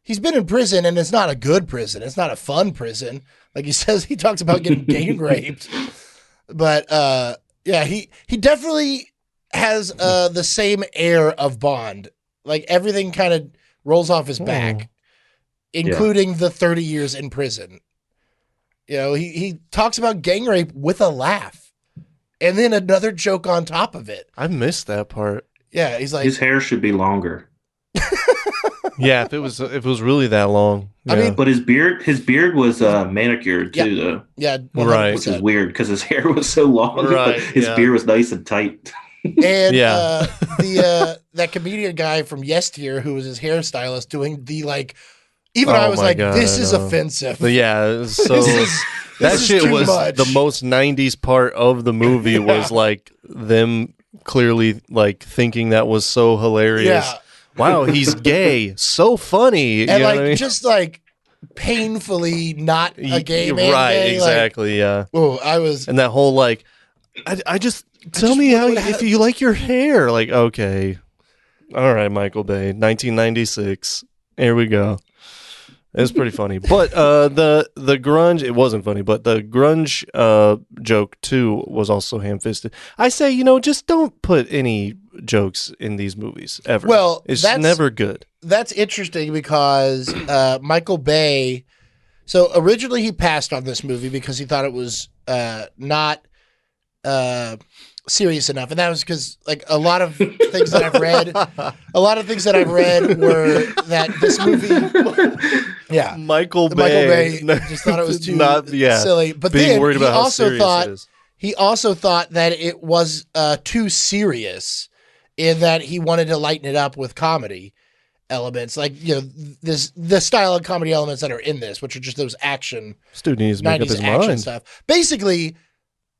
He's been in prison, and it's not a good prison. It's not a fun prison. Like he says, he talks about getting gang raped. But yeah, he definitely has the same air of Bond. Like everything kind of rolls off his back, including the 30 years in prison. You know, he talks about gang rape with a laugh. And then another joke on top of it. I missed that part. Yeah, he's like, His hair should be longer. Yeah, if it was really that long. I yeah. mean, But his beard was manicured too, though, yeah, Right. which is 100%. weird because his hair was so long. Right, But his yeah. beard was nice and tight. And Yeah. that comedian guy from Yesteryear who was his hairstylist doing the like, even Oh I was my like, God, this I is know. offensive. But yeah, so This that is shit too was much. the most 90s part of the movie was like them clearly like thinking that was so hilarious. Yeah. Wow, he's gay. So funny. You And know like what I mean? just like painfully not a gay man. Right, gay, exactly, yeah. Like, oh, I was. And that whole like I just tell me how if you like your hair. Like, okay. All right, Michael Bay, 1996. Here we go. It was pretty funny. But the grunge, it wasn't funny, but the grunge joke too was also ham-fisted. I say, just don't put any jokes in these movies ever. Well, it's that's- never good. That's interesting because Michael Bay. So originally he passed on this movie because he thought it was not serious enough, and that was because like a lot of things that I've read were that this movie, yeah, Michael Bay just thought it was too silly. But being then worried he about how also serious thought it is. he also thought that it was too serious, in that he wanted to lighten it up with comedy elements, like the style of comedy elements that are in this, which are just those action Dude needs to make up 90s his action mind. stuff. Basically,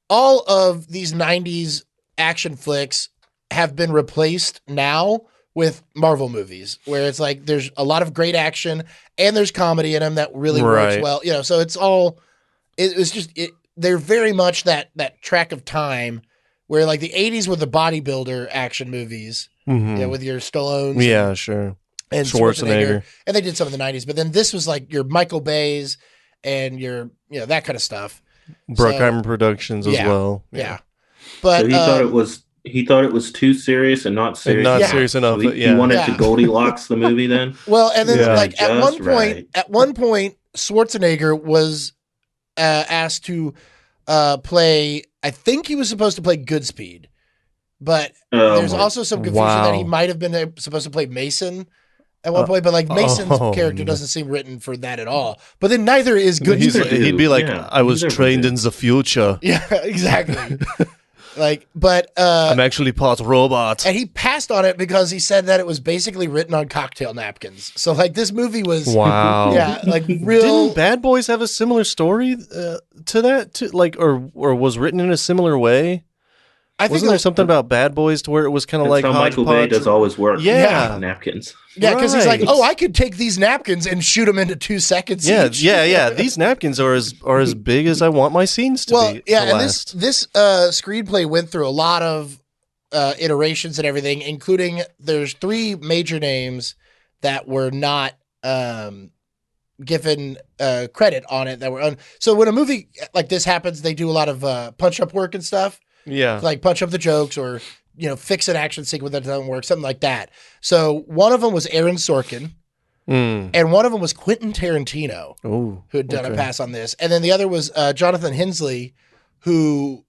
all of these 90s action flicks have been replaced now with Marvel movies, where it's like there's a lot of great action and there's comedy in them that really works Right. well. So it's all it was just they're very much that track of time where like the 80s were the bodybuilder action movies, with your Stallones. Yeah, sure. And Schwarzenegger. And they did some in the 90s. But then this was like your Michael Bay's and your, that kind of stuff. Bruckheimer Productions as well. Yeah. But so he thought it was too serious and not serious. And not serious enough. So he wanted to Goldilocks the movie then. Well, and then at one point, Schwarzenegger was asked to play. I think he was supposed to play Goodspeed, but there's also some confusion that he might have been supposed to play Mason at one point. But like Mason's character doesn't seem written for that at all. But then neither is Goodspeed. He'd be like, I was trained in the future. Yeah, exactly. But I'm actually part robot. And he passed on it because he said that it was basically written on cocktail napkins. So like this movie was real. Didn't Bad Boys have a similar story to that? Or was written in a similar way? Wasn't there something about Bad Boys to where it was kind of like how Michael Bay does always work? Yeah, napkins. Yeah, because he's like, I could take these napkins and shoot them into 2 seconds. Each. Yeah. These napkins are as big as I want my scenes to be. Well, yeah, and this screenplay went through a lot of iterations and everything, including there's 3 major names that were not given credit on it. So when a movie like this happens, they do a lot of punch-up work and stuff. Yeah. Like punch up the jokes or, fix an action sequence that doesn't work, something like that. So one of them was Aaron Sorkin, and one of them was Quentin Tarantino, who had done a pass on this. And then the other was Jonathan Hensley, who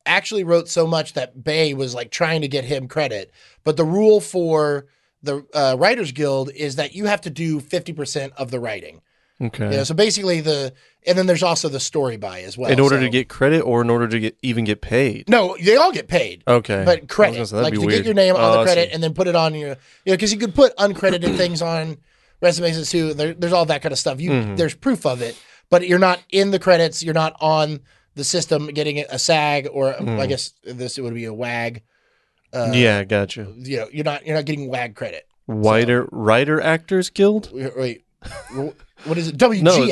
actually wrote so much that Bay was like trying to get him credit. But the rule for the Writers Guild is that you have to do 50% of the writing. Okay. So basically and then there's also the story by as well. In order to get credit or in order to even get paid? No, they all get paid. Okay. But credit. Like to get your name on the credit and then put it on your, because you could put uncredited things on resumes too. There's all that kind of stuff. There's proof of it, but you're not in the credits. You're not on the system getting a SAG or I guess it would be a WAG. Yeah, gotcha. You're not getting WAG credit. Writer Actors Guild? Wait. What is it? WGA. No,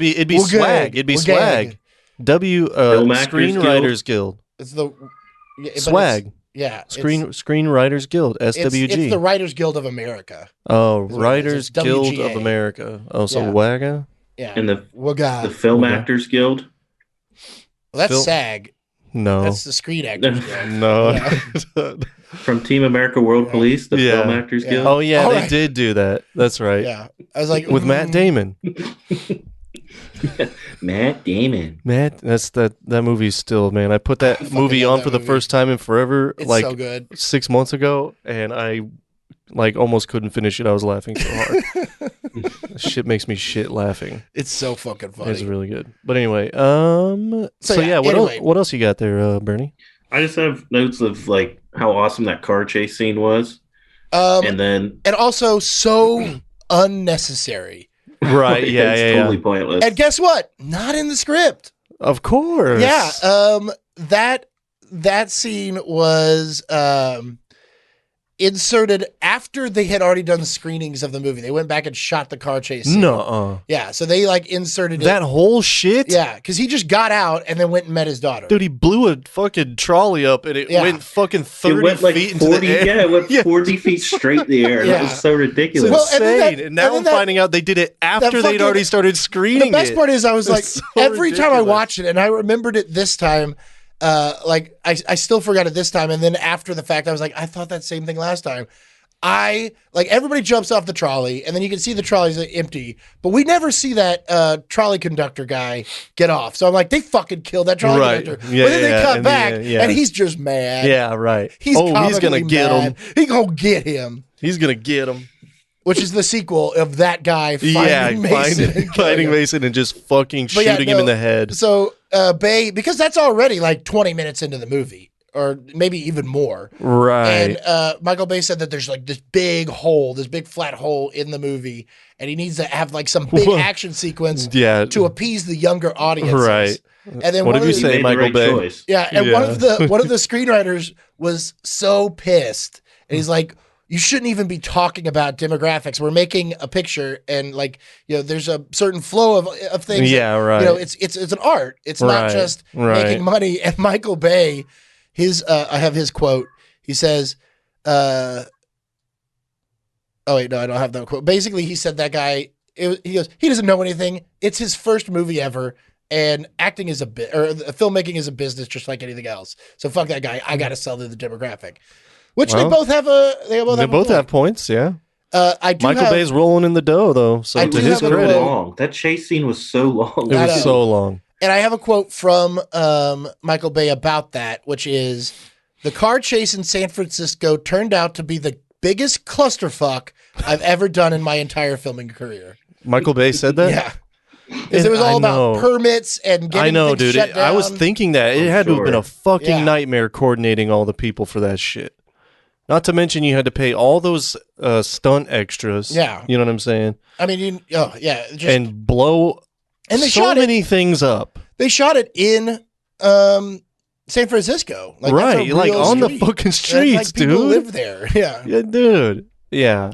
it'd be swag. It'd be swag. Screenwriters Guild. It's the swag. Yeah. Screenwriters Guild. SWG. It's the Writers Guild of America. Oh, Writers Guild of America. Oh, so WAGA? Yeah. And the Film Actors Guild. Well, that's SAG. No. That's the Screen Actors Guild. No. Yeah. From Team America World Police, the Film Actors Guild. Oh, yeah, they did do that. That's right. Yeah. I was like... With Matt Damon. Matt Damon. That movie's still, man. I put that movie on for the first time in forever. It's like so good. 6 months ago, and I almost couldn't finish it. I was laughing so hard. Shit makes me shit laughing. It's so fucking funny. It's really good. But anyway, what else you got there, Bernie? I just have notes of like how awesome that car chase scene was. And also so unnecessary. Right. Yeah. It's totally pointless. And guess what? Not in the script. Of course. Yeah. That scene was inserted after they had already done screenings of the movie. They went back and shot the car chase scene. No. Yeah, so they inserted that whole shit? Yeah, because he just got out and then went and met his daughter. Dude, he blew a fucking trolley up and it went fucking 30 feet into the air. Yeah, it went 40 feet straight in the air. That was so ridiculous. It's insane. And now I'm finding out they did it after they'd already started screening it. The best part is I was like, so every time I watched it, and I remembered it this time, I still forgot it this time, and then after the fact, I was like, I thought that same thing last time. Everybody jumps off the trolley, and then you can see the trolley's empty, but we never see that trolley conductor guy get off. So I'm like, they fucking killed that trolley conductor. Yeah, but then they cut back, and he's just mad. Yeah, right. He's gonna get him. He's gonna get him. He's gonna get him. Which is the sequel of that guy finding Mason and just fucking shooting him in the head. So Bay, because that's already like 20 minutes into the movie, or maybe even more. Right. And Michael Bay said that there's like this big hole, this big flat hole in the movie, and he needs to have like some big action sequence to appease the younger audiences. Right. And then what did you say, Michael Bay? Choice. Yeah, and one of the screenwriters was so pissed, and he's like, you shouldn't even be talking about demographics. We're making a picture, and like, you know, there's a certain flow of things. Yeah, right. You know, it's an art. It's not just making money. And Michael Bay, I have his quote. He says, "Oh wait, no, I don't have that quote." Basically, he said that guy. He goes, he doesn't know anything. It's his first movie ever, and acting is filmmaking is a business just like anything else. So fuck that guy. I got to sell to the demographic. Which they both have have points, yeah. Michael Bay's rolling in the dough, though. So to his credit, long. That chase scene was so long. It was so long. And I have a quote from Michael Bay about that, which is, "The car chase in San Francisco turned out to be the biggest clusterfuck I've ever done in my entire filming career." Michael Bay said that? Yeah. Because it was all about permits and getting things shut down. I was thinking that. It had to have been a fucking nightmare coordinating all the people for that shit. Not to mention you had to pay all those stunt extras. Yeah. You know what I'm saying? I mean, and blow and they so shot many things up. They shot it in San Francisco. Like, right. Like on street. the fucking streets, people dude. live there. Yeah. Yeah, dude. Yeah.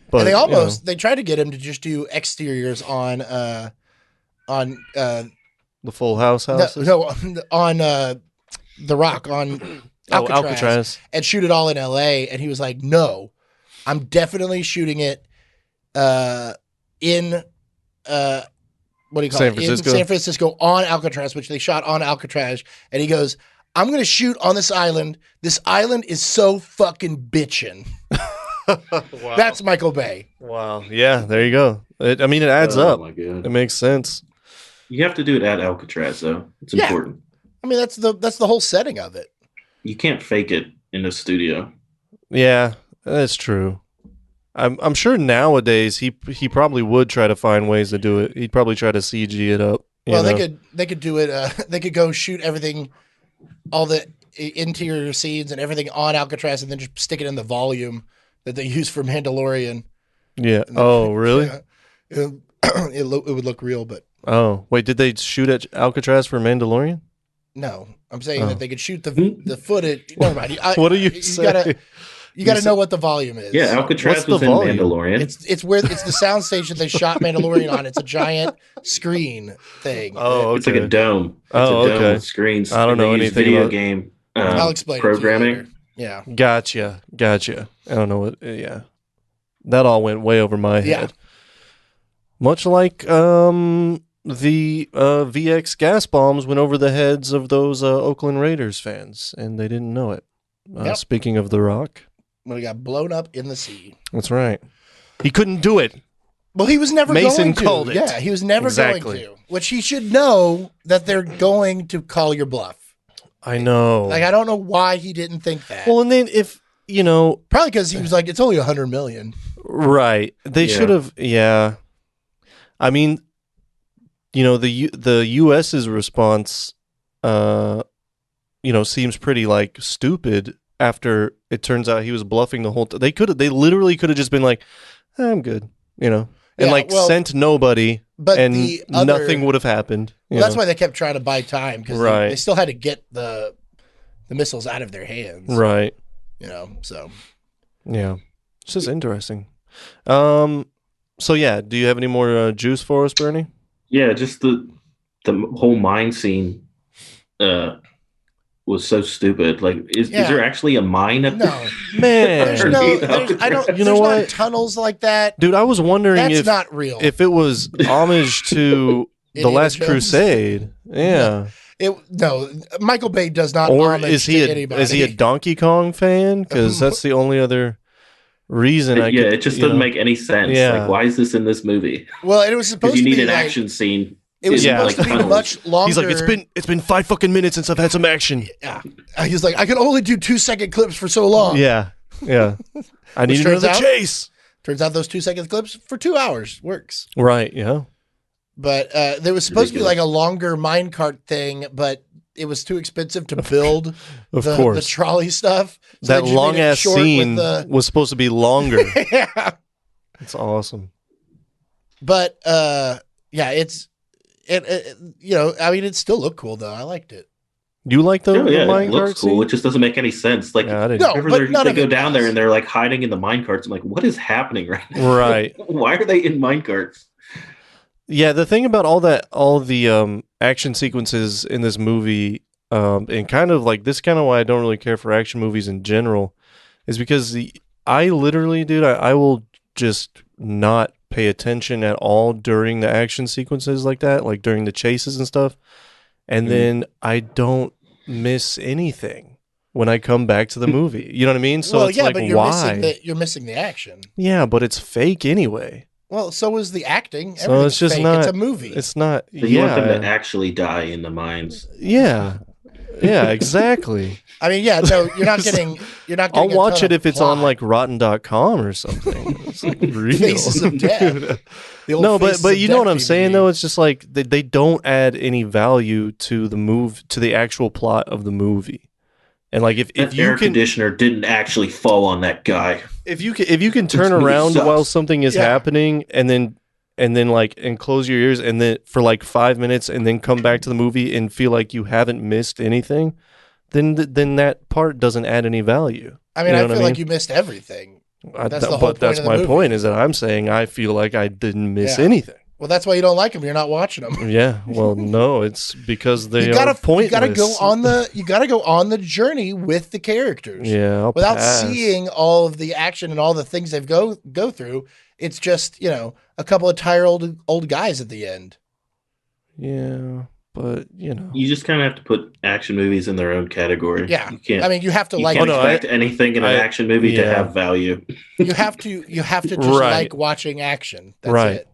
But and they tried to get him to just do exteriors on the Full House houses? On The Rock, on Alcatraz, and shoot it all in LA. And he was like, "No, I'm definitely shooting it in what do you call San Francisco? In San Francisco on Alcatraz," which they shot on Alcatraz. And he goes, "I'm going to shoot on this island. This island is so fucking bitchin'." Wow. That's Michael Bay. Wow. Yeah, there you go. It adds up. My God. It makes sense. You have to do it at Alcatraz, though. It's important. I mean, that's the whole setting of it. You can't fake it in a studio. Yeah, that's true. I'm sure nowadays he probably would try to find ways to do it. He'd probably try to CG it up. Well, they could do it. They could go shoot everything, all the interior scenes and everything on Alcatraz, and then just stick it in the volume that they use for Mandalorian. Yeah. Oh, really? Yeah. It would look real, but oh wait, did they shoot at Alcatraz for Mandalorian? No, I'm saying that they could shoot the footage. Never mind. What are you saying? You got to know what the volume is. Yeah, Alcatraz was in Mandalorian. It's where it's the sound station they shot Mandalorian on. It's a giant screen thing. Oh, okay. It's like a dome. It's a dome with screens. I don't know anything video about game. I'll explain programming. it to you later. Yeah. Gotcha. I don't know what. Yeah, that all went way over my head. Yeah. Much like the VX gas bombs went over the heads of those Oakland Raiders fans, and they didn't know it. Speaking of The Rock. When he got blown up in the sea. That's right. He couldn't do it. Well, he was never Mason going to. called it. Yeah, he was never going to. Which he should know that they're going to call your bluff. I know. Like, I don't know why he didn't think that. Well, and then if, probably because he was like, it's only $100 million. Right. They should have, yeah. I mean, the U.S.'s response, seems pretty, like, stupid after it turns out he was bluffing the whole time. They literally could have just been like, I'm good, and sent nobody, but and nothing would have happened. Well, that's why they kept trying to buy time, because they still had to get the missiles out of their hands. Right. So. Yeah. It's just interesting. So yeah, do you have any more juice for us, Bernie? Yeah, just the whole mine scene was so stupid. Like, is there actually a mine up there? No, man. There's not tunnels like that, dude. I was wondering that's not real. If it was homage to The Last Crusade. Yeah. No, Michael Bay does not. Or homage to anybody. Is he a Donkey Kong fan? Because that's the only other reason. It just doesn't make any sense. Yeah. Like, why is this in this movie? Well, it was supposed to be you need an action scene. It was supposed to be much longer. He's like, it's been 5 fucking minutes since I've had some action. Yeah. He's like, I can only do 2-second clips for so long. Yeah. I need another chase. Turns out those 2-second clips for 2 hours works. Right. Yeah. But there was supposed to be like a longer minecart thing, but it was too expensive to build. The trolley stuff. So that long ass scene was supposed to be longer. Yeah. It's awesome. But it still looked cool though. I liked it. You like the Oh yeah, mine it looks cart cool. scene? it just doesn't make any sense. Like Yeah, I didn't. No, whenever but none they of go it down does. there and they're like hiding in the mine carts, I'm like, what is happening right now? Right. Why are they in mine carts? Yeah, the thing about all the action sequences in this movie, and kind of like this, kind of why I don't really care for action movies in general, is because I literally, dude, I will just not pay attention at all during the action sequences like that, like during the chases and stuff, and then I don't miss anything when I come back to the movie. You know what I mean? So well, it's yeah, like, but you're why? you're missing the action. Yeah, but it's fake anyway. Well, so is the acting. So Everything's it's just fake. not. It's a movie. It's not. So you want them to Yeah. actually die in the mines. Yeah. Yeah, exactly. I mean, yeah, no, you're not getting. You're not. I'll Getting a watch ton it of if it's on plot. like rotten.com or something. It's like real. Faces of Death. The old No, Faces but of you know what Death I'm saying DVD. though? It's just like they don't add any value to the actual plot of the movie. And like if That you air can conditioner didn't actually fall on that guy. if you can turn movie around sucks. while something is Yeah. happening and then like and close your ears and then for like 5 minutes and then come back to the movie and feel like you haven't missed anything, then that part doesn't add any value. I mean, You know I what feel I like mean? you missed everything. I- That's the but whole point that's of the my movie. point is that I'm saying I feel like I didn't miss Yeah. anything. Well, that's why you don't like them. You're not watching them. Yeah, well, no, it's because they You gotta, are pointless. you gotta go on the journey with the characters. Yeah, I'll Without pass. seeing all of the action and all the things they've go through, it's just a couple of tired old guys at the end. Yeah, but You just kind of have to put action movies in their own category. Yeah, You can't. I mean, you have to You like. can't Oh, no, expect anything in an I- action movie to yeah. have value. You have to just Right. like watching action. That's Right. it.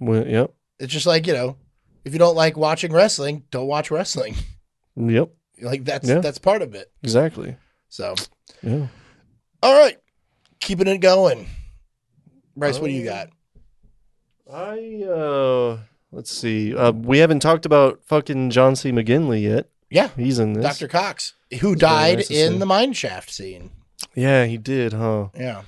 well, yep, It's just like if you don't like watching wrestling, don't watch wrestling. yep, Like Yeah. that's part of it. exactly. So, Yeah. all right, keeping it going. Bryce, what do you got? Let's see. We haven't talked about fucking John C. McGinley yet. Yeah, He's in this. Dr. Cox, who died nice to in see. the mine shaft scene. Yeah, he did, huh? Yeah.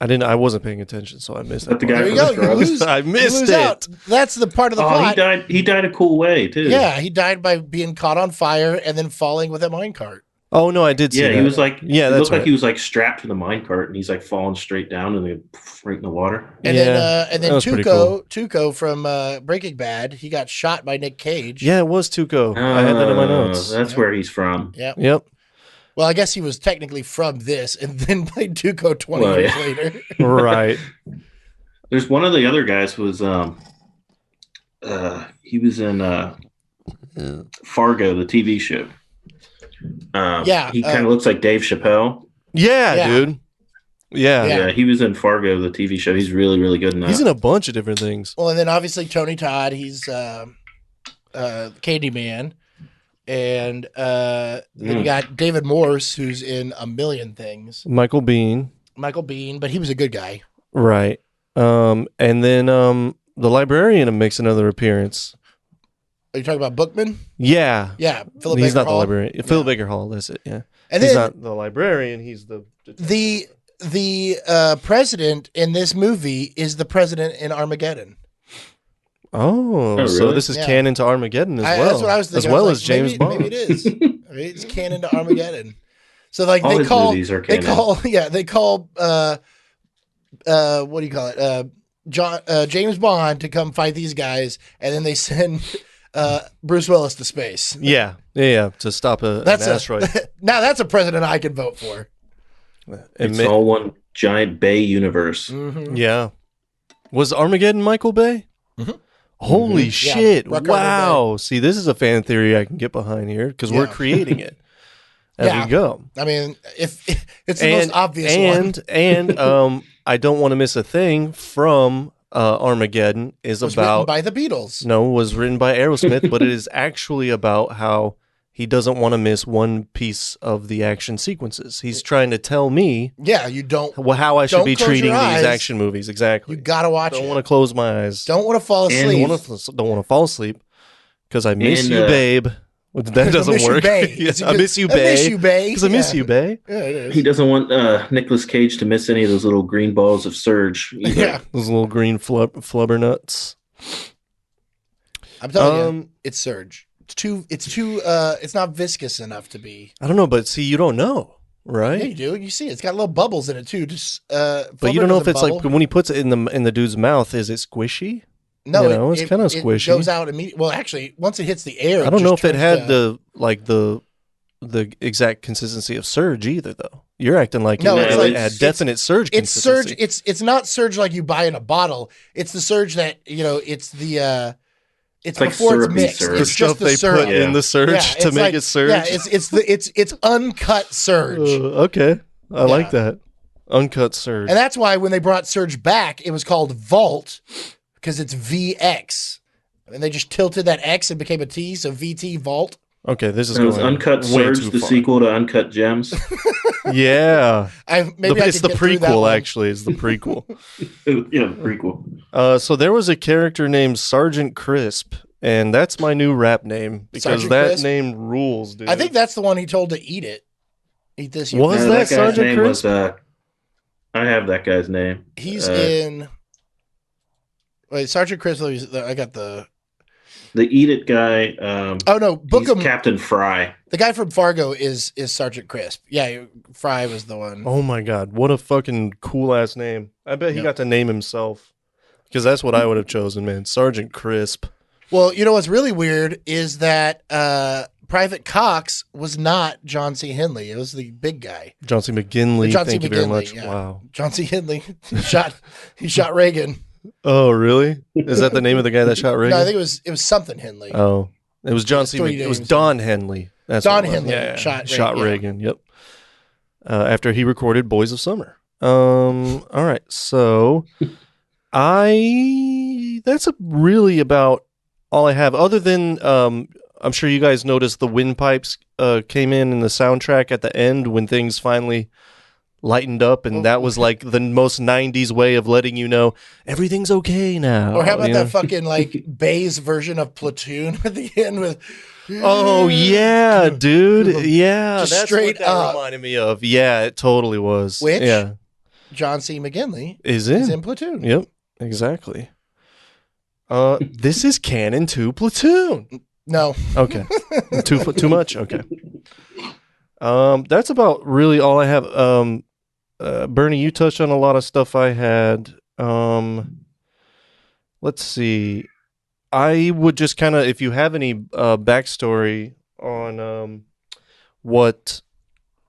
I wasn't paying attention, so I missed That that. the guy There you part. go. You drugs? lose. I you missed lose it. out. That's the part of the Oh, plot. he died a cool way too. Yeah, he died by being caught on fire and then falling with a minecart. Oh no, I did see Yeah, that. he was like, Yeah, it that's looked like right. he was like strapped to the minecart and he's like falling straight down and right in the water. And Yeah, then that was pretty Tuco from Breaking Bad, he got shot by Nick Cage. Yeah, it was Tuco. I had that in my notes. That's where he's from. Yeah. Yep. Well, I guess he was technically from this and then played Tuco 20 Well, years yeah. later. Right. There's one of the other guys who was he was in Fargo, the TV show. Yeah, he kind of looks like Dave Chappelle. Yeah, Yeah. dude. Yeah. Yeah. Yeah, he was in Fargo, the TV show. He's really, really good in that. He's in a bunch of different things. Well, and then obviously Tony Todd, he's Candyman. And then you got David Morse, who's in a million things. Michael Biehn. Michael Biehn, but he was a good guy. Right. And then the librarian makes another appearance. Are you talking about Bookman? Yeah. Yeah, Philip He's Baker not the Hall. librarian. Phil Baker Hall, that's it. Yeah. And He's then not the librarian. He's the the president in this movie is the president in Armageddon. Oh, Oh, so really? this is Yeah. canon to Armageddon as well. That's what I was thinking. As well I as was like, James Bond. Maybe it is. Right? It's canon to Armageddon. So like All they his call movies are they canon. call what do you call it? James Bond to come fight these guys, and then they send Bruce Willis to space. Yeah. To stop an asteroid. Now that's a president I can vote for. It's all one giant Bay universe. Mm-hmm. Yeah. Was Armageddon Michael Bay? Mhm. Holy Yeah, shit. Rucker Wow. See, this is a fan theory I can get behind here because we're Yeah. creating it as Yeah. we go. I mean, if it's the most obvious one. And I don't want to miss a thing from Armageddon is Was written about by the Beatles. was written by Aerosmith, but it is actually about how he doesn't want to miss one piece of the action sequences. He's trying to tell me Yeah, you don't. how I should Don't be close treating your these eyes. action movies. Exactly. You gotta watch don't it. want to close my eyes. Don't want to fall asleep. Don't want to fall asleep because I miss And, you, babe. Well, that doesn't miss you, work. bae. Yeah, It's a I good- miss you, I miss bae. you, bae. Because I miss Yeah. you, bae. Yeah, it is. He doesn't want Nicolas Cage to miss any of those little green balls of surge. either. Yeah, Those little green flubber nuts. I'm telling you, Um, it's Surge. It's not viscous enough to be. I don't know, but see, you don't know, Yeah, right? you do. You see, it's got little bubbles in it too. Just, But you don't know if it's like when he puts it in the dude's mouth, is it squishy? no, you know, it's kind of squishy. It goes out immediately. Well, actually, once it hits the air, I don't know if it had the. the exact consistency of surge either, though. You're acting like No, it's it like- had definite surge It's consistency. surge. It's not surge like you buy in a bottle. It's the surge that it's the. It's like before it's syrupy mixed. surge. It's stuff just the they syrup. put in the surge Yeah, to it's make like- it surge. Yeah, it's uncut surge. Okay, I like Yeah. that. Uncut surge. And that's why when they brought Surge back, it was called Vault because it's VX. And they just tilted that X and became a T, so VT Vault. Okay, this is And it was going Uncut way Surge, too the far. sequel to Uncut Gems. Yeah, Maybe I it's could the get through that prequel. one. Actually, it's the prequel. Yeah, the prequel. So there was a character named Sergeant Crisp, and that's my new rap name because Sergeant that Crisp? name rules, dude. I think that's the one he told to eat it. Eat this. you Was bitch. that guy's Sergeant name Crisp? was. I have that guy's name. He's in. Wait, Sergeant Chris. I got the. The Eat It guy. Oh no, He's Bookham. Captain Fry. The guy from Fargo is Sergeant Crisp. Yeah, Fry was the one. Oh my god, what a fucking cool ass name! I bet he Yep. got to name himself because that's what I would have chosen, man. Sergeant Crisp. Well, you know what's really weird is that Private Cox was not John C. Henley. It was the big guy. John C. McGinley. John C. Thank you very McGinley, much. yeah. Wow. John C. Henley he shot Reagan. Oh really? Is that the name of the guy that shot Reagan? No, I think it was something Henley. Oh, it was John C. Three It was names. Don Henley. That's Don what it was. Henley shot Reagan, Reagan. Yep. After he recorded "Boys of Summer." All right. So, that's really about all I have. Other than I'm sure you guys noticed the windpipes came in the soundtrack at the end when things finally lightened up, and that was like the most 90s way of letting you know everything's okay now. Or how about you that know? fucking like Bay's version of Platoon at the end with Oh yeah, dude. Yeah, Just that's straight what that up. reminded me of. Yeah, it totally was. Which? Yeah, John C. McGinley is is it? in Platoon. Yep, exactly. This is canon to Platoon. No. Okay, too much. Okay. That's about really all I have. Bernie, you touched on a lot of stuff I had. Let's see. I would just kind of, if you have any backstory on what,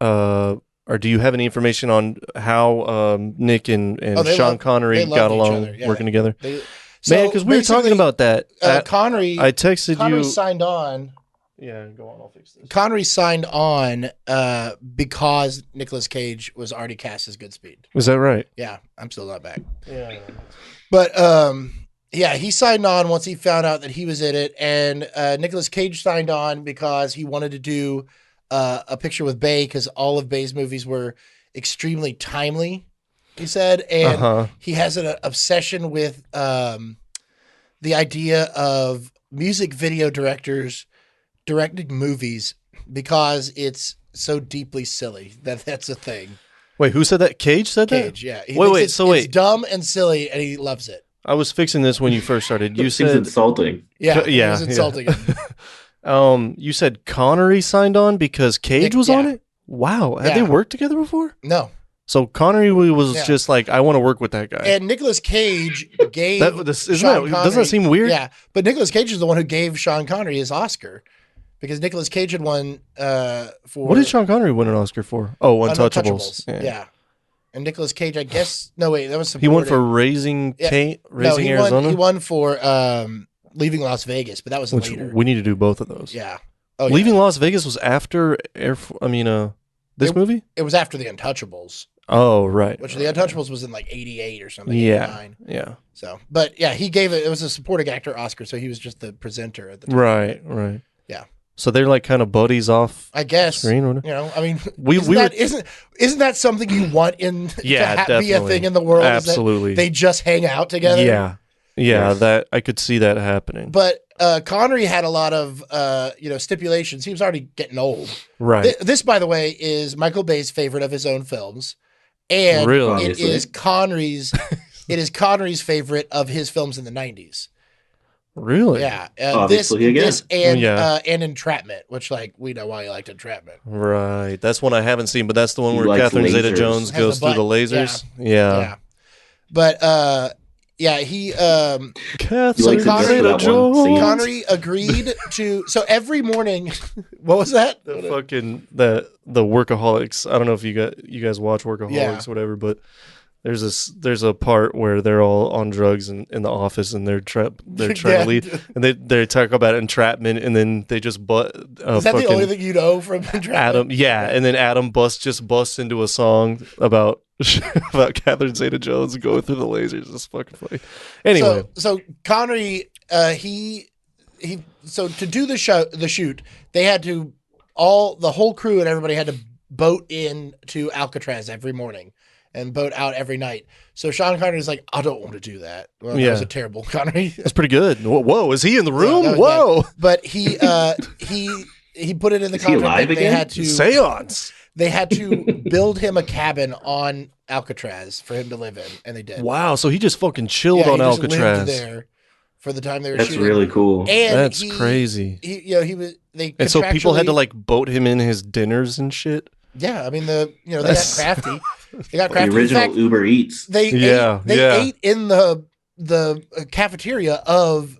or do you have any information on how Nick and they Sean love- Connery they loved got each along other, yeah. working together? They- Man, because we were talking basically, about that. Connery. I texted Connery you. signed on. Yeah, go on. I'll fix this. Connery signed on because Nicolas Cage was already cast as Goodspeed. Is that right? Yeah, I'm still not back. Yeah. But yeah, he signed on once he found out that he was in it, and Nicolas Cage signed on because he wanted to do a picture with Bay because all of Bay's movies were extremely timely. He said, and he has an obsession with the idea of music video directors directing movies because it's so deeply silly that's a thing. Wait, who said that? Cage said that? Cage, yeah. He Wait, thinks wait, it's, so it's wait. dumb and silly, and he loves it. I was fixing this when you first started. You Seems said insulting. Yeah, Yeah, it was insulting him. you said Connery signed on because Cage was on yeah. it? Wow. Had Yeah. they worked together before? No. So Connery was Yeah. just like, I want to work with that guy. And Nicolas Cage gave Isn't Sean that, doesn't that seem weird? Yeah, but Nicolas Cage is the one who gave Sean Connery his Oscar because Nicolas Cage had won for What did Sean Connery win an Oscar for? Oh, Untouchables. Yeah. And Nicolas Cage, I guess, no wait, that was He won for supporting. Raising Yeah. Raising he Arizona. Won, he won for Leaving Las Vegas, but that was which later. we need to do both of those. Yeah. Oh, yeah. Leaving Las Vegas was after this movie? It was after The Untouchables, Oh, right. which The Untouchables was in like 88 or something. Yeah. 89. Yeah. So, but yeah, he gave it. It was a supporting actor Oscar, so he was just the presenter at the time. Right. Yeah. So they're like kind of buddies off I guess. screen. Or You know, I mean, We- isn't, we that, were- isn't that something you want in Yeah, to be a definitely. thing in the world? is that Absolutely. they just hang out together. Yeah. Yes. That I could see that happening. But Connery had a lot of stipulations. He was already getting old. Right. This, by the way, is Michael Bay's favorite of his own films, and Really? Obviously. it is Connery's favorite of his films in the 90s. Really? Yeah, Obviously, again. this and Yeah. and Entrapment, which like we know why you liked Entrapment. Right. That's one I haven't seen, but that's the one He where likes Catherine lasers. Zeta-Jones Has goes the through the butt- lasers. Yeah. Yeah, but yeah, he Catherine You like the dress for that one Zeta-Jones. scene? Connery agreed to. So every morning, what was that? The fucking the Workaholics. I don't know if you guys watch Workaholics Yeah. or whatever, but there's a part where they're all on drugs in the office and they're trying Yeah. to leave, and they talk about entrapment, and then they just Is that the only thing you know from Entrapment? Adam, yeah, and then Adam just busts into a song about about Catherine Zeta-Jones going through the lasers. It's fucking funny. Anyway, So Connery, he so to do the shoot, they had to the whole crew and everybody had to boat in to Alcatraz every morning and boat out every night. So Sean Connery's like, I don't want to do that. Well, that was a terrible Connery. that's pretty good. Whoa, is he in the room? that was Whoa, But he put it in the Is he contract alive that they again? had to seance. they had to build him a cabin on Alcatraz for him to live in, and they did. Wow, so he just fucking chilled Yeah, on he just Alcatraz. lived there for the time they were That's shooting. really cool. And That's crazy. He was. They And so people had to contractually- like boat him in his dinners and shit. Yeah, I mean they got That's- crafty. They got The crafty. In original fact, Uber Eats. they Yeah, ate in the cafeteria of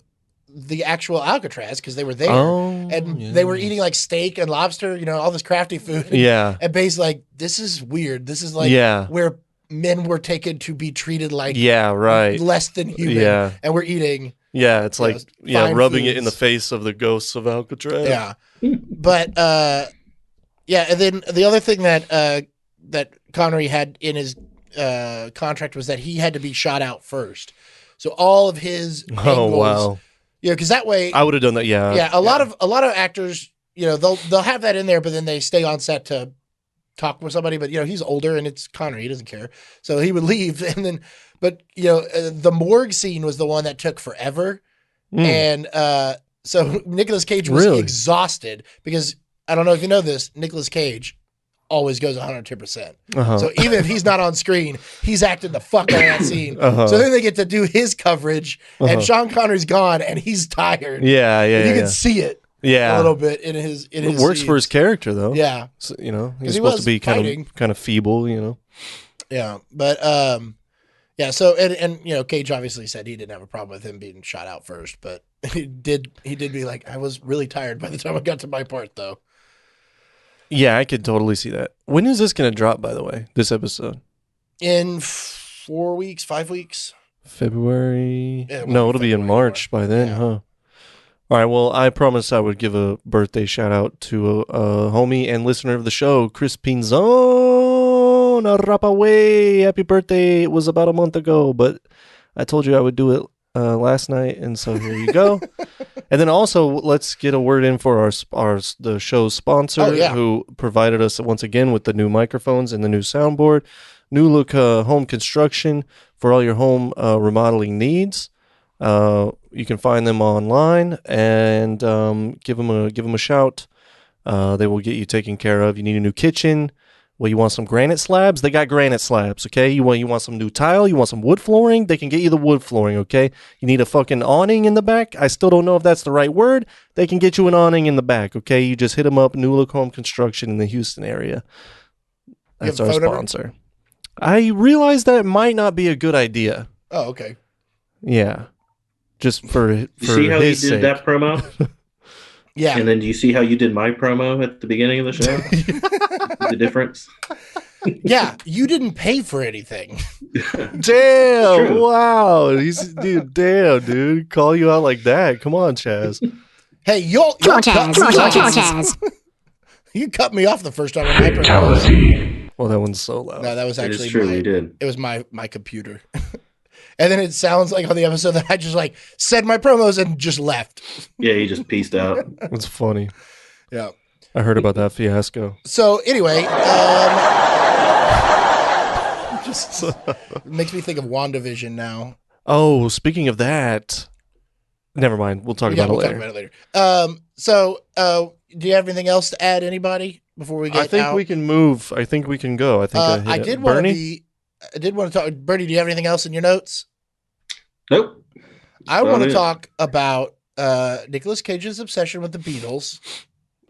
the actual Alcatraz because they were there, and they were eating like steak and lobster. All this crafty food. Yeah. And Bay's like, this is weird. This is like Yeah. where men were taken to be treated like Yeah, right. less than human. Yeah. And we're eating. Yeah, it's like fine rubbing it in the foods. face of the ghosts of Alcatraz. Yeah. But yeah, and then the other thing that Connery had in his contract was that he had to be shot out first. So all of his Oh angles, wow. because that way, I would have done that. Yeah. yeah, a lot of actors, they'll have that in there, but then they stay on set to talk with somebody. But he's older and it's Connery; he doesn't care, so he would leave. And then, but the morgue scene was the one that took forever, and so Nicolas Cage was Really? exhausted because I don't know if you know this, Nicolas Cage always goes 110%. Uh-huh. So even if he's not on screen, he's acting the fuck out of that scene. Uh-huh. So then they get to do his coverage, and Sean Connery's gone, and he's tired. Yeah, yeah, And you yeah. can see it Yeah. a little bit in his. It works for his scenes. character though. Yeah, So, he's he supposed was to be fighting. kind of feeble, yeah, but yeah. So and Cage obviously said he didn't have a problem with him being shot out first, but he did be like, I was really tired by the time I got to my part, though. Yeah, I could totally see that. When is this going to drop, by the way, this episode? In 4 weeks, 5 weeks. February? Yeah, it No, won't it'll be be in February March by then, Yeah. huh? All right, well, I promised I would give a birthday shout out to a homie and listener of the show, Chris Pinzon. Rapaway. Happy birthday. It was about a month ago, but I told you I would do it last night, and so here you go. And then also, let's get a word in for the show's sponsor, Oh, yeah. who provided us once again with the new microphones and the new soundboard. New Look Home Construction for all your home remodeling needs. You can find them online and give them a shout. They will get you taken care of. You need a new kitchen. Well, you want some granite slabs? They got granite slabs, okay? You want some new tile? You want some wood flooring? They can get you the wood flooring, okay? You need a fucking awning in the back? I still don't know if that's the right word. They can get you an awning in the back, okay? You just hit them up, New Look Home Construction in the Houston area. That's have a our phone number? sponsor. I realized that might not be a good idea. Oh, okay. Yeah. Just for You see how he his did sake. that promo? Yeah. And then do you see how you did my promo at the beginning of the show? The difference? Yeah. You didn't pay for anything. Damn! True. Wow, damn, dude, call you out like that? Come on, Chaz. Hey, you'll cut me off. You cut me off the first time on my promo. Well, that one's so loud. No, that was It actually is true, you did. It was my computer. And then it sounds like on the episode that I just like said my promos and just left. Yeah, he just pieced out. It's funny. Yeah. I heard about that fiasco. So anyway, just it makes me think of WandaVision now. Oh, speaking of that, never mind. We'll talk Yeah, about we'll it talk later. about it later. So do you have anything else to add, anybody, before we get I think out? we can move. I think we can go. I think I hit it. did want to Bernie? be. I did want to talk. Bernie, do you have anything else in your notes? Nope. I want to it. talk about Nicolas Cage's obsession with the Beatles.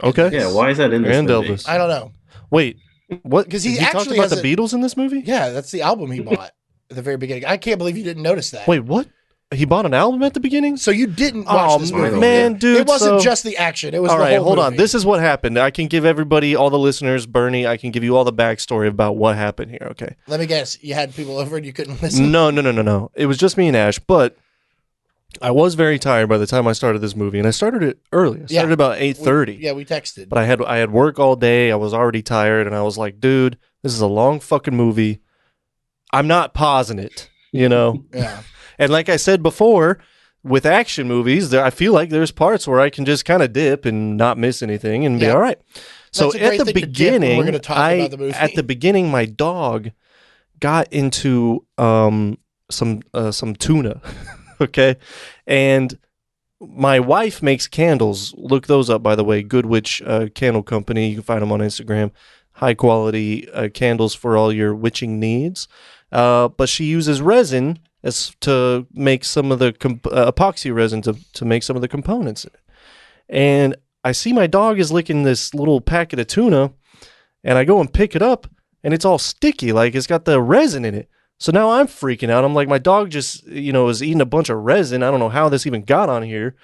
Okay. Yeah, why is that in this And movie? Elvis. I don't know. Wait, what? 'Cause he talked actually about has the Beatles in this movie? Yeah, that's the album he bought at the very beginning. I can't believe you didn't notice that. Wait, what? He bought an album at the beginning? So you didn't watch this movie. man, dude. It wasn't so- just the action. It was all the right, whole hold on. movie. This is what happened. I can give everybody, all the listeners, Bernie, I can give you all the backstory about what happened here, okay? Let me guess. You had people over and you couldn't listen? No. It was just me and Ash, but I was very tired by the time I started this movie, and I started it early. I started about 8:30. We texted. But I had work all day. I was already tired, and I was like, dude, this is a long fucking movie. I'm not pausing it, you know? Yeah. And like I said before, with action movies, I feel like there's parts where I can just kind of dip and not miss anything and be all right. So That's a great at the thing to dip when we're beginning, gonna talk about the movie. at the beginning, my dog got into some tuna, okay, and my wife makes candles. Look those up, by the way. Goodwitch Candle Company. You can find them on Instagram. High quality candles for all your witching needs. But she uses resin as to make some of the epoxy resin to make some of the components. And I see my dog is licking this little packet of tuna, and I go and pick it up, and it's all sticky, like it's got the resin in it. So now I'm freaking out. I'm like, my dog just, is eating a bunch of resin. I don't know how this even got on here.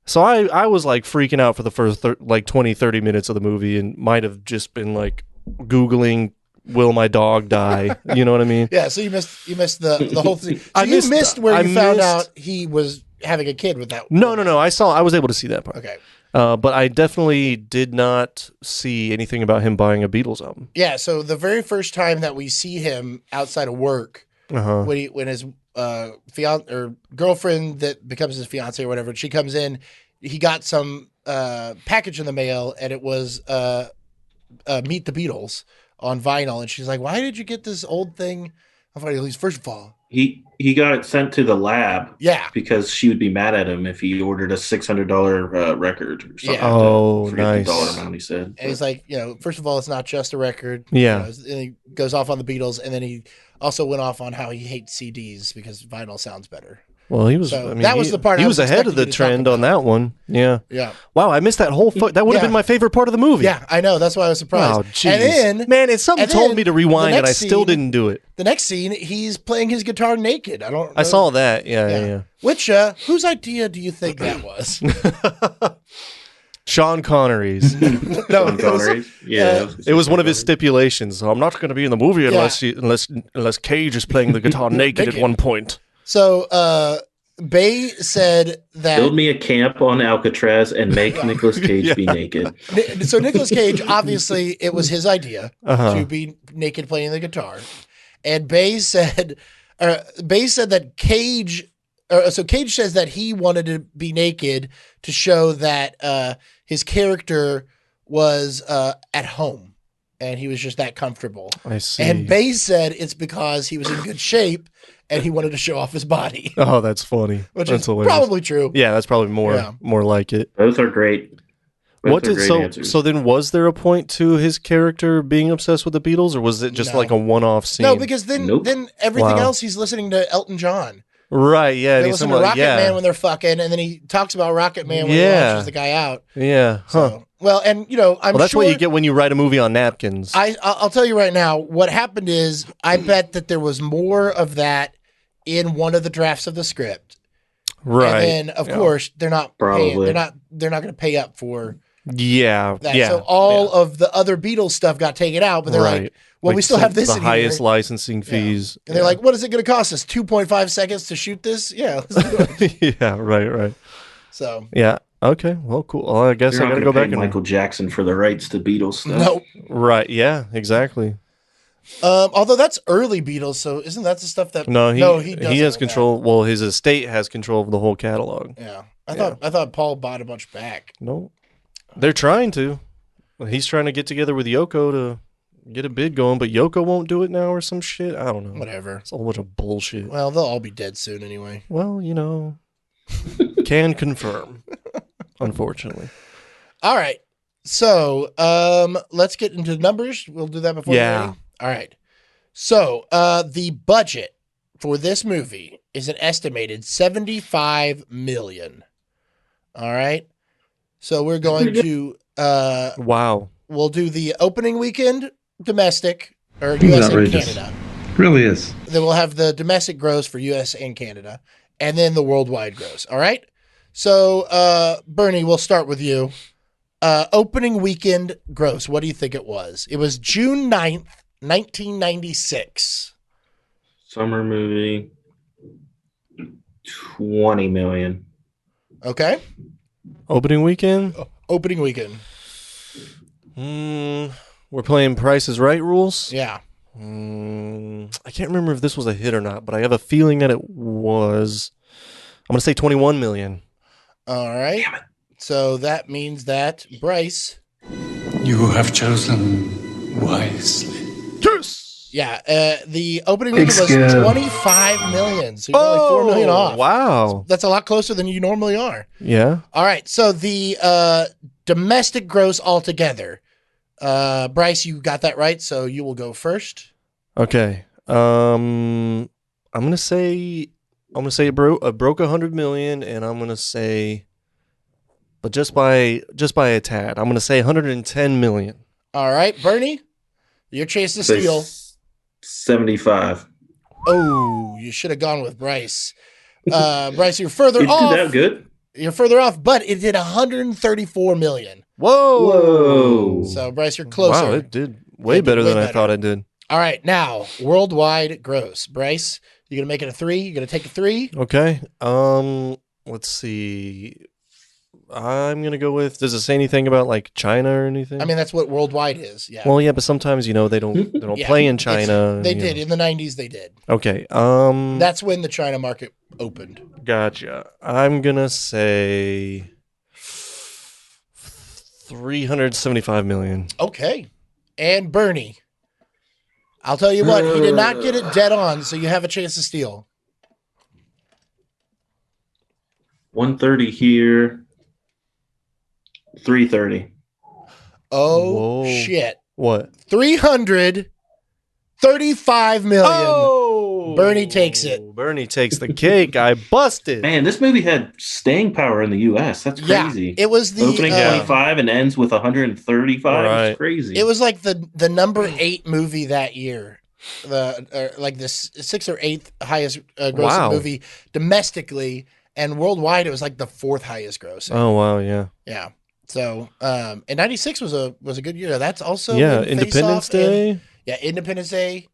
So I was like freaking out for the first 20, 30 minutes of the movie, and might have just been like Googling, will my dog die? You know what I mean? Yeah, so you missed the whole thing. So I you missed where you found missed- out he was having a kid with that. No. I was able to see that part. Okay. But I definitely did not see anything about him buying a Beatles album. Yeah, so the very first time that we see him outside of work, Uh-huh. when his fiance or girlfriend that becomes his fiance or whatever, she comes in, he got some package in the mail, and it was Meet the Beatles on vinyl, and she's like, "Why did you get this old thing?" on vinyl?" First of all, He got it sent to the lab. Yeah. Because she would be mad at him if he ordered a $600 record or something. Yeah. Oh, I forget nice. the dollar amount he said. and he's like, first of all, it's not just a record. Yeah. And he goes off on the Beatles, and then he also went off on how he hates CDs because vinyl sounds better. Well, he was. So that was the part he I was was ahead of expecting the you to talk trend on that one. Yeah. Yeah. Wow, I missed that whole. That would have Yeah. been my favorite part of the movie. Yeah, I know. That's why I was surprised. Oh, jeez. And then, man, it's something and told then me to the rewind, and next I still scene- didn't do it. the next scene, he's playing his guitar naked. I saw that. Yeah. Which, whose idea do you think that was? Sean Connery's. No, Sean Connery. Yeah. It was one of his stipulations. I'm not going to be in the movie unless Cage is playing the guitar naked at one point. So, Bay said that. Build me a camp on Alcatraz and make Nicolas Cage be naked. So Nicolas Cage, obviously, it was his idea Uh-huh. to be naked playing the guitar, and Bay said that Cage. So Cage says that he wanted to be naked to show that his character was at home, and he was just that comfortable. I see. And Bay said it's because he was in good shape and he wanted to show off his body, Oh, that's funny. which that's is hilarious. probably true. Yeah, that's probably Yeah. more like it. Both are great. Both are great answers. So then was there a point to his character being obsessed with the Beatles, or was it just No. like a one-off scene? No, because then Nope. everything Wow. else he's listening to Elton John. right, yeah, and They he's listen to somewhat- Rocket yeah, Man when they're fucking, and then he talks about Rocket Man when Yeah. he launches the guy out. yeah, huh. So, well, and I'm Well, that's sure what you get when you write a movie on napkins. I'll tell you right now. What happened is, I bet that there was more of that in one of the drafts of the script, right. and then of course they're not paying, Probably. they're not going to pay up for Yeah, that. yeah. So all yeah. of the other Beatles stuff got taken out, but they're Right. like, well, we still some- have this the in highest here. licensing fees. And they're like, what is it going to cost us? 2.5 seconds to shoot this? Yeah. Let's do it. yeah, right. So Yeah. Okay. Well, cool. Well, I guess You're I not got to going go to pay back and Michael Jackson for the rights to Beatles stuff. no. right. Yeah. Exactly. Although that's early Beatles, so isn't that the stuff that? No, he doesn't has own control. Well, his estate has control of the whole catalog. that. Yeah, I thought Paul bought a bunch back. No, they're trying to. He's trying to get together with Yoko to get a bid going, but Yoko won't do it now or some shit. I don't know. Whatever. It's a whole bunch of bullshit. Well, they'll all be dead soon anyway. Well, can confirm. Unfortunately. All right. So, let's get into numbers. We'll do that before. Yeah. we're ready. All right. So, the budget for this movie is an estimated 75 million. All right. So we're going to Wow. we'll do the opening weekend domestic or US and outrageous. Canada. Really is. Then we'll have the domestic gross for US and Canada, and then the worldwide gross. All right. So Bernie, we'll start with you. Opening weekend gross. What do you think it was? It was June 9th, 1996. Summer movie. 20 million. Okay. Opening weekend? Opening weekend. We're playing Price is Right rules? Yeah. I can't remember if this was a hit or not, but I have a feeling that it was. I'm going to say 21 million. All right. Damn it. So that means that Bryce. You have chosen wisely. Yeah. The opening weekend was Big 25 million. So you're only 4 million off. Wow. That's a lot closer than you normally are. Yeah. All right. So the domestic gross altogether. Bryce, you got that right. So you will go first. Okay. I'm gonna say it broke 100 million, and I'm gonna say, but just by a tad, I'm gonna say 110 million. All right, Bernie, your chance to steal. 75. Oh, you should have gone with Bryce. Bryce, you're further It off. did that good? You're further off, but it did 134 million. Whoa. So Bryce, you're closer. Wow, it did way better than I thought it did. All right, now worldwide gross. Bryce, you gonna make it a 3? You gonna take a 3? Okay. Let's see. I'm gonna go with. Does it say anything about like China or anything? I mean, that's what worldwide is. Yeah. Well, yeah, but sometimes they don't Yeah, play in China. They you did know. in the 90s. They did. Okay. That's when the China market opened. Gotcha. I'm gonna say 375 million. Okay. And Bernie, I'll tell you what, he did not get it dead on, so you have a chance to steal. 130 here. 330. Oh, Whoa. shit. What? 335 million. Oh, Bernie takes it. Bernie takes the cake. I busted. Man, this movie had staying power in the U.S. That's crazy. Yeah, it was the Opening 25 and ends with 135. Right. It's crazy. it was like the number 8 movie that year. Like the 6th or 8th highest grossing Wow. movie domestically, and worldwide it was like the 4th highest grossing. Oh wow, yeah. Yeah. So, and 96 was a good year. That's also Yeah, when Independence Face Off Day. and- yeah, Independence Day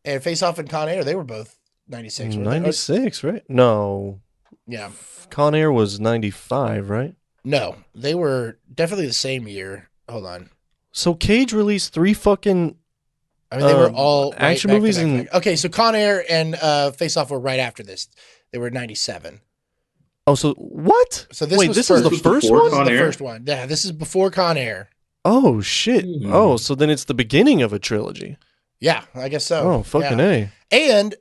and Face Off and Con Air, they were both 96. weren't they? 96, right? No. Yeah. Con Air was 95, right? No, they were definitely the same year. Hold on. So Cage released 3 fucking I mean, they were all action back to movies back to and back. Okay, so Con Air and Face Off were right after this. They were 97. Oh, so what? So this Wait, was this first. is the This was first before one? This is Con the Air? first one. Yeah, this is before Con Air. Oh shit. Hmm. Oh, so then it's the beginning of a trilogy. Yeah, I guess so. Oh, fucking yeah. A. And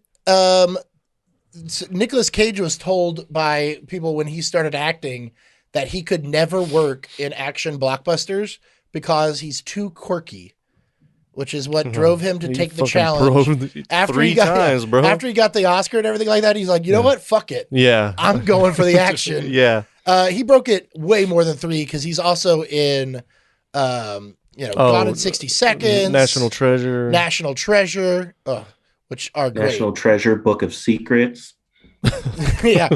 Nicolas Cage was told by people when he started acting that he could never work in action blockbusters because he's too quirky, which is what drove him to He take the fucking challenge. broke After 3 he got times, bro. after he got the Oscar and everything like that, he's like, you know what? Fuck it. Yeah. I'm going for the action. Yeah. He broke it way more than 3 because he's also in, Gone in 60 Seconds, National Treasure. National Treasure, which are great. National Treasure, Book of Secrets. Yeah.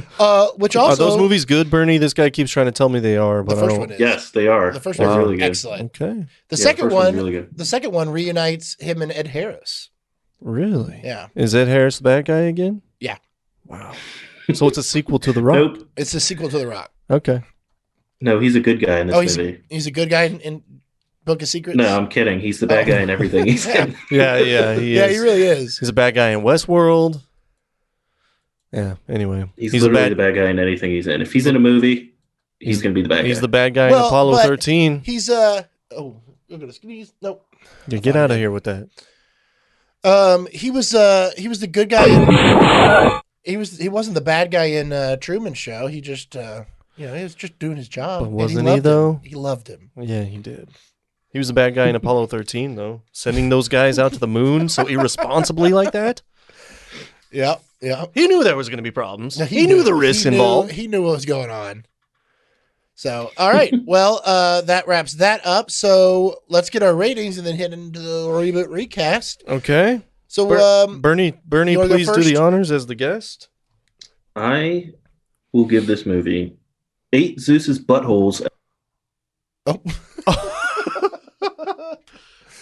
Which Are also those movies good, Bernie? This guy keeps trying to tell me they are, but the I first don't. one is. Yes, they are. The first They're one's really good. excellent. Okay. The Yeah, second first one's one, really good. the second one reunites him and Ed Harris. Really? Yeah. Is Ed Harris the bad guy again? Yeah. Wow. So it's a sequel to The Rock? Nope. It's a sequel to The Rock. Okay. No, he's a good guy in this movie. He's a good guy in Book of Secrets. No, I'm kidding. He's the bad guy in everything he's in. Yeah, he Yeah, is. he really is. He's a bad guy in Westworld. Yeah, anyway. He's literally the bad guy in anything he's in. If he's in a movie, he's going to be the bad guy. He's the bad guy Well, in Apollo but 13. He's you're gonna sneeze. Nope. Yeah, get out of here with that. He was the good guy. He wasn't the bad guy in Truman Show. He just he was just doing his job. But and wasn't loved he, though? him. He loved him. Yeah, he did. He was the bad guy in Apollo 13, though. Sending those guys out to the moon so irresponsibly like that. Yep. Yep. He knew there was going to be problems. No, he knew the risks involved. He knew what was going on. So, all right. Well, that wraps that up. So let's get our ratings and then hit into the reboot recast. Okay. So, Bernie, you wanna go please do first? the honors as the guest. I will give this movie 8 Zeus's buttholes. Oh,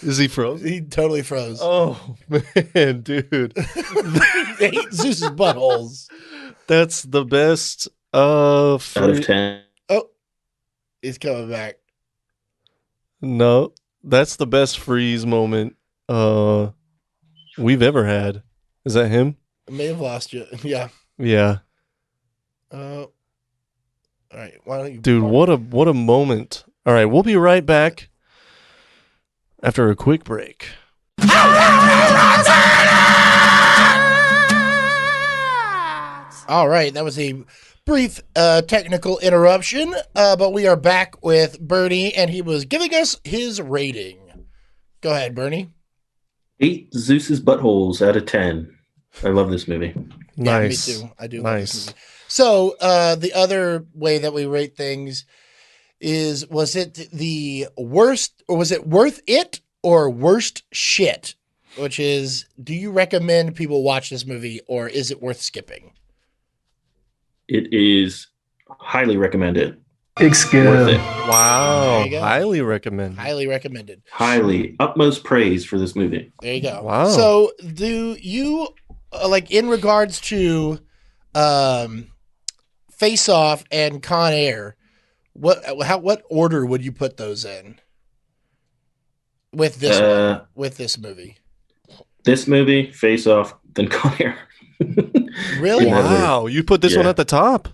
Is he frozen? he totally froze. Oh, man, dude. Eight Zeus's buttholes. That's the best. Out of 10. Oh, he's coming back. No, that's the best freeze moment we've ever had. Is that him? I may have lost you. Yeah. Yeah. All right. Why don't you, Dude, what a moment. All right, we'll be right back after a quick break. All right, that was a brief technical interruption, but we are back with Bernie, and he was giving us his rating. Go ahead, Bernie. 8 Zeus's buttholes out of 10. I love this movie. Nice. Yeah, me too. I do. Love this Nice. movie. So the other way that we rate things is, was it the worst, or was it worth it, or worst shit? Which is, do you recommend people watch this movie, or is it worth skipping? It is highly recommended. Big skill. Worth it. Wow. There you go. Highly recommend. Highly recommended. Highly. Utmost praise for this movie. There you go. Wow. So, do you like, in regards to Face Off and Con Air, what order would you put those in with this one, with this movie? This movie, Face Off, then Con Air. Really? Yeah. Wow. You put this one Yeah. at the top?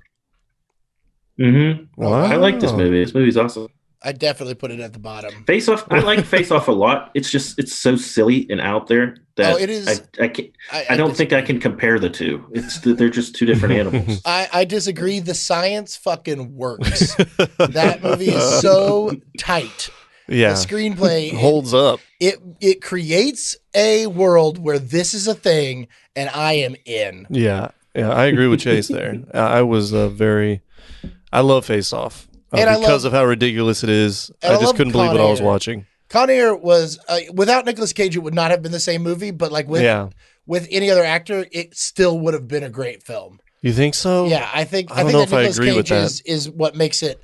Mm-hmm. Wow. I like this movie. This movie's awesome. I definitely put it at the bottom. Face Off, I like Face Off a lot. It's just, it's so silly and out there that Oh, it is. I don't think I can compare the two. They're just two different animals. I disagree. The science fucking works. That movie is so tight. Yeah. The screenplay Holds up. it creates a world where this is a thing, and I am in. Yeah. Yeah. I agree with Chase there. I was I love Face Off. And I Because love- of how ridiculous it is. and I I just love couldn't believe Con what I was Air. watching. Con Air was without Nicolas Cage, it would not have been the same movie. But like with any other actor, it still would have been a great film. You think so? Yeah, I think I don't think know that if I Nicolas agree with Cage that. is what makes it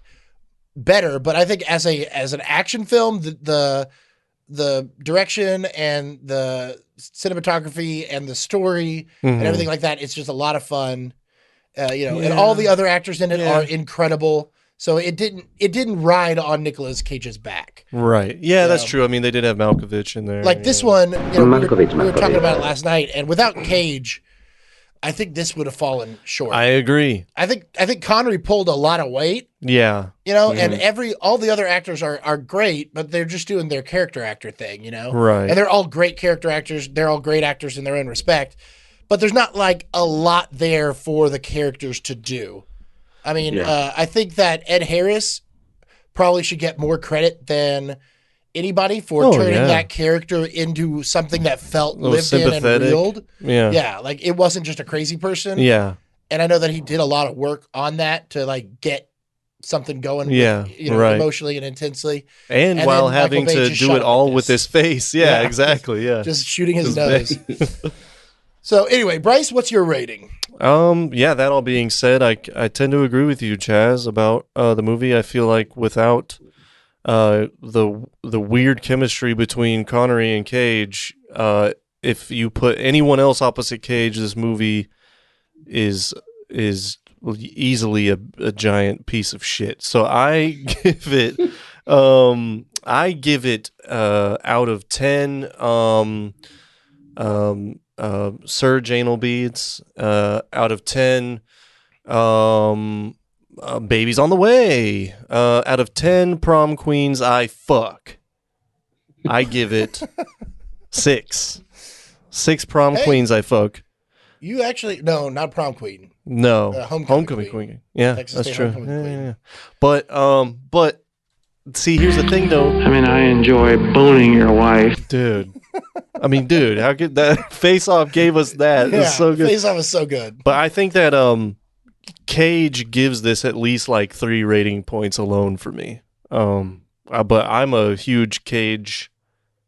better. But I think as an action film, the direction and the cinematography and the story and Mhm. everything like that, it's just a lot of fun. And all the other actors in it are incredible. So it didn't ride on Nicolas Cage's back. Right. Yeah, that's true. I mean, they did have Malkovich in there. Like this one, we were talking about it last night, and without Cage, I think this would have fallen short. I agree. I think Connery pulled a lot of weight, Yeah. and all the other actors are great, but they're just doing their character actor thing, Right. And they're all great character actors. They're all great actors in their own respect, but there's not like a lot there for the characters to do. I mean, I think that Ed Harris probably should get more credit than anybody for turning that character into something that felt lived in and sympathetic. real. Yeah. Yeah, like it wasn't just a crazy person. Yeah. And I know that he did a lot of work on that to like get something going, Yeah, right. emotionally and intensely. And And while then Michael having Bay to just do shot it him all like with this. his face. Yeah, Yeah. exactly. Yeah. Just shooting his His nose. face. So anyway, Bryce, what's your rating? Yeah, that all being said, I tend to agree with you, Chaz, about the movie. I feel like without the weird chemistry between Connery and Cage, if you put anyone else opposite Cage, this movie is easily a giant piece of shit. So I give it out of 10 Surge anal beads, out of 10 babies on the way, out of 10 prom queens I fuck. I give it 6 prom queens I fuck. You actually not prom queen. No, Homecoming queen. queen. Yeah, Texas that's State true. homecoming queen. Yeah. But see, here's the thing, though. I mean, I enjoy boning your wife. Dude. I mean, dude, how could that Face Off gave us that? Yeah, It's so good. Face Off is so good. But I think that Cage gives this at least like 3 rating points alone for me. But I'm a huge Cage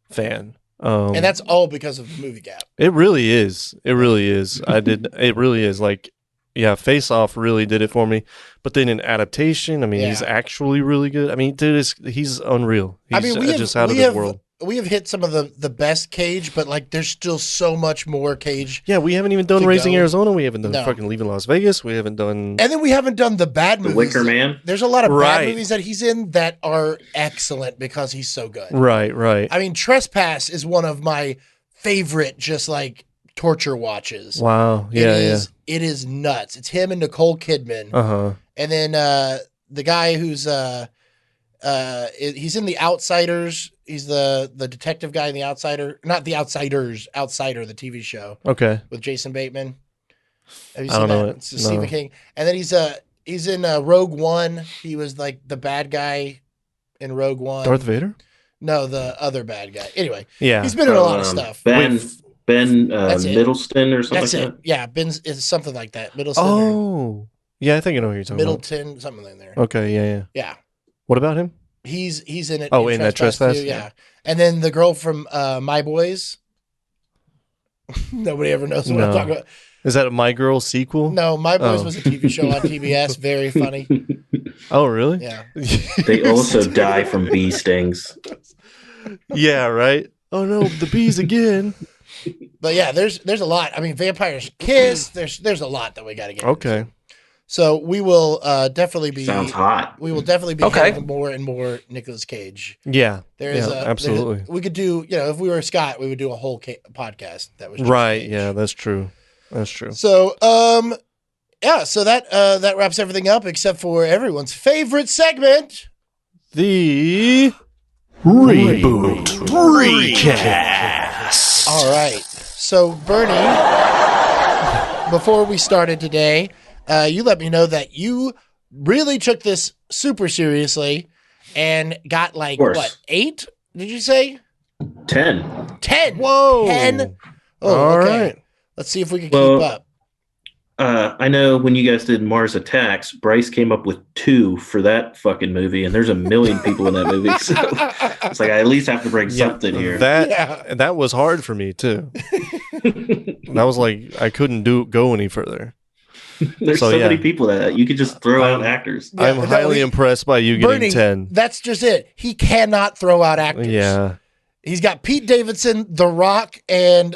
fan. And that's all because of the movie gap. It really is. It really is. It really is. Like, yeah, Face Off really did it for me. But then in adaptation, I mean, he's actually really good. I mean, dude, he's unreal. He's just out of this world. We have hit some of the best Cage, but like there's still so much more Cage. Yeah, we haven't even done Raising Arizona. We haven't done fucking Leaving Las Vegas. We haven't done... And then we haven't done the bad movies. The Wicker Man. There's a lot of bad movies that he's in that are excellent because he's so good. Right. I mean, Trespass is one of my favorite just like torture watches. Wow. Yeah, It is nuts. It's him and Nicole Kidman. Uh-huh. And then the guy who's he's in The Outsiders. He's the detective guy in The Outsider. Not The Outsiders, Outsider, the TV show. Okay. With Jason Bateman. Have you I seen don't that? know it. It's Stephen King. And then he's in Rogue One. He was like the bad guy in Rogue One. Darth Vader? No, the other bad guy. Anyway. Yeah. He's been in a lot of stuff. Ben Middleton or something That's like it. that? Yeah, Ben's is something like that. Middleton. Oh. Yeah, I think I know who you're talking Middleton, something in there. about. Okay, yeah. Yeah. What about him? He's in it. Oh, in that Trespass? Too, yeah. And then the girl from My Boys. Nobody ever knows what I'm talking about. Is that a My Girl sequel? No, My Boys was a TV show on TBS. Very funny. Oh, really? Yeah. They also die from bee stings. Yeah, right? Oh, no, the bees again. But yeah, there's a lot. I mean, Vampires Kiss. There's a lot that we got to get Okay. into. So we will definitely be... Sounds hot. We will definitely be having more and more Nicolas Cage. Yeah. Absolutely. We could do, if we were Scott, we would do a whole podcast that was just right. Cage. Yeah, that's true. That's true. So, so that wraps everything up except for everyone's favorite segment. The Reboot Recast. All right. So, Bernie, before we started today, you let me know that you really took this super seriously and got like, what, 8? Did you say? 10. 10. Whoa. 10. Oh, all okay. right. Let's see if we can keep up. I know when you guys did Mars Attacks, Bryce came up with 2 for that fucking movie, and there's a million people in that movie. So it's like I at least have to bring something here. That was hard for me too. That was like I couldn't go any further. There's so many people that you could just throw out actors. Yeah, I'm highly impressed by you getting 10. That's just it. He cannot throw out actors. Yeah. He's got Pete Davidson, The Rock, and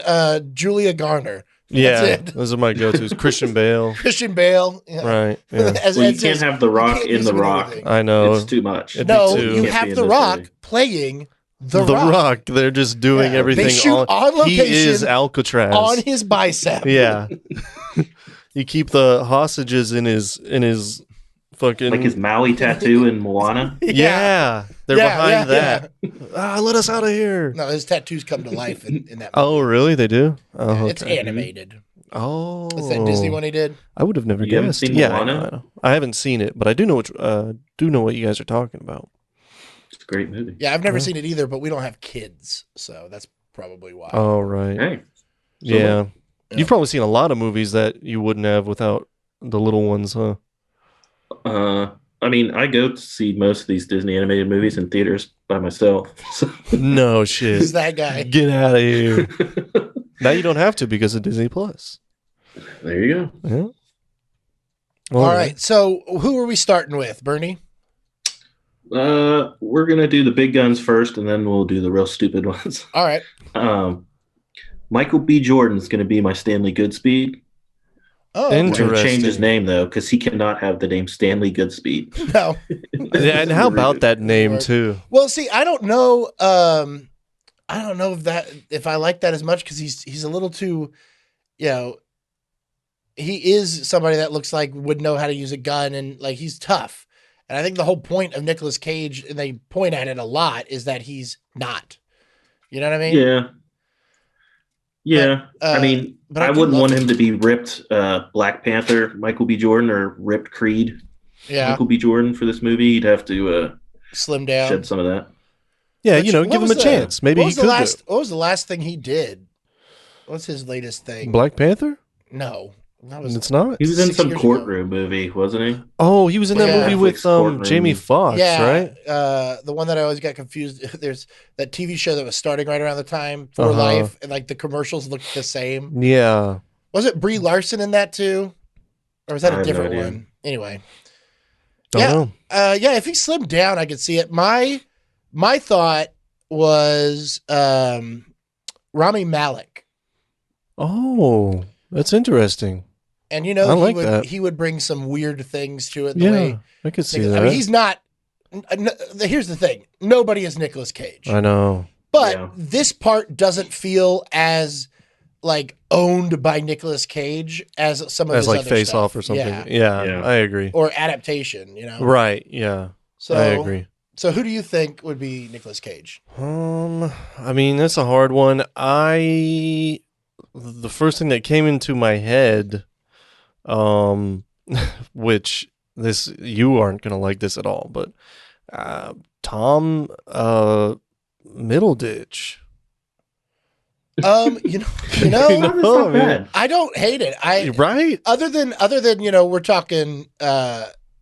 Julia Garner. That's those are my go-tos. Christian Bale. Christian Bale. Yeah. Right. Yeah. You can't have The Rock in The Rock. I know. It's too much. You have The Rock playing The Rock. They're just doing everything. They shoot on location. He is Alcatraz. On his bicep. Yeah. You keep the hostages in his fucking... Like his Maui tattoo in Moana? Yeah. They're behind that. Let us out of here. No, his tattoos come to life in that movie. Oh, really? They do? Oh, okay. It's animated. Oh. It's that Disney one he did. I would have never You haven't guessed. seen Yeah, Moana? I haven't seen it, but I do know what you guys are talking about. It's a great movie. Yeah, I've never seen it either, but we don't have kids, so that's probably why. Oh, right. Hey. Yeah. You've probably seen a lot of movies that you wouldn't have without the little ones, huh? I mean, I go to see most of these Disney animated movies in theaters by myself. So. No shit. Who's that guy? Get out of here. Now you don't have to because of Disney Plus. There you go. Yeah. All right. So who are we starting with, Bernie? We're gonna do the big guns first, and then we'll do the real stupid ones. All right. Michael B. Jordan is gonna be my Stanley Goodspeed. Oh, We're interesting. gonna change his name though, because he cannot have the name Stanley Goodspeed. No. Yeah, and how about that name too? Well, see, I don't know. I don't know if I like that as much because he's a little too, he is somebody that looks like would know how to use a gun and like he's tough. And I think the whole point of Nicolas Cage, and they point at it a lot, is that he's not. You know what I mean? Yeah. Yeah. I mean, but I wouldn't want him to be ripped Black Panther Michael B. Jordan or ripped Creed Yeah. Michael B. Jordan for this movie. He'd have to slim down. shed some of that. Yeah, Which- you know, what give him was a chance. Maybe what he was the could last? What was the last thing he did? What's his latest do. thing? Black Panther? No, that was It's not. He was in 6 some years courtroom movie, wasn't he? Oh, he was in that Yeah. movie with Netflix courtroom. Jamie Foxx, yeah, right? the one that I always got confused. There's that TV show that was starting right around the time for Uh-huh. Life, and like the commercials looked the same. Yeah. Was it Brie Larson in that too, or was that I a have no different idea. one? Anyway, Don't yeah, know. yeah. If he slimmed down, I could see it. My thought was Rami Malek, Oh, that's interesting. and you know I like he would that. he would bring some weird things to it. The Yeah, way I could see I that. mean, he's not. Here's the thing: nobody is Nicolas Cage. I know. But Yeah. this part doesn't feel as like owned by Nicolas Cage as some of As his like other Face stuff. Off or something. Yeah. Yeah, I agree. Or adaptation, you know. Right, yeah. So I agree. So who do you think would be Nicolas Cage? I mean, that's a hard one. The first thing that came into my head, which you aren't gonna like this at all, but Tom Middleditch. You know, You know, That's not man. bad. I don't hate it. Right? Other than we're talking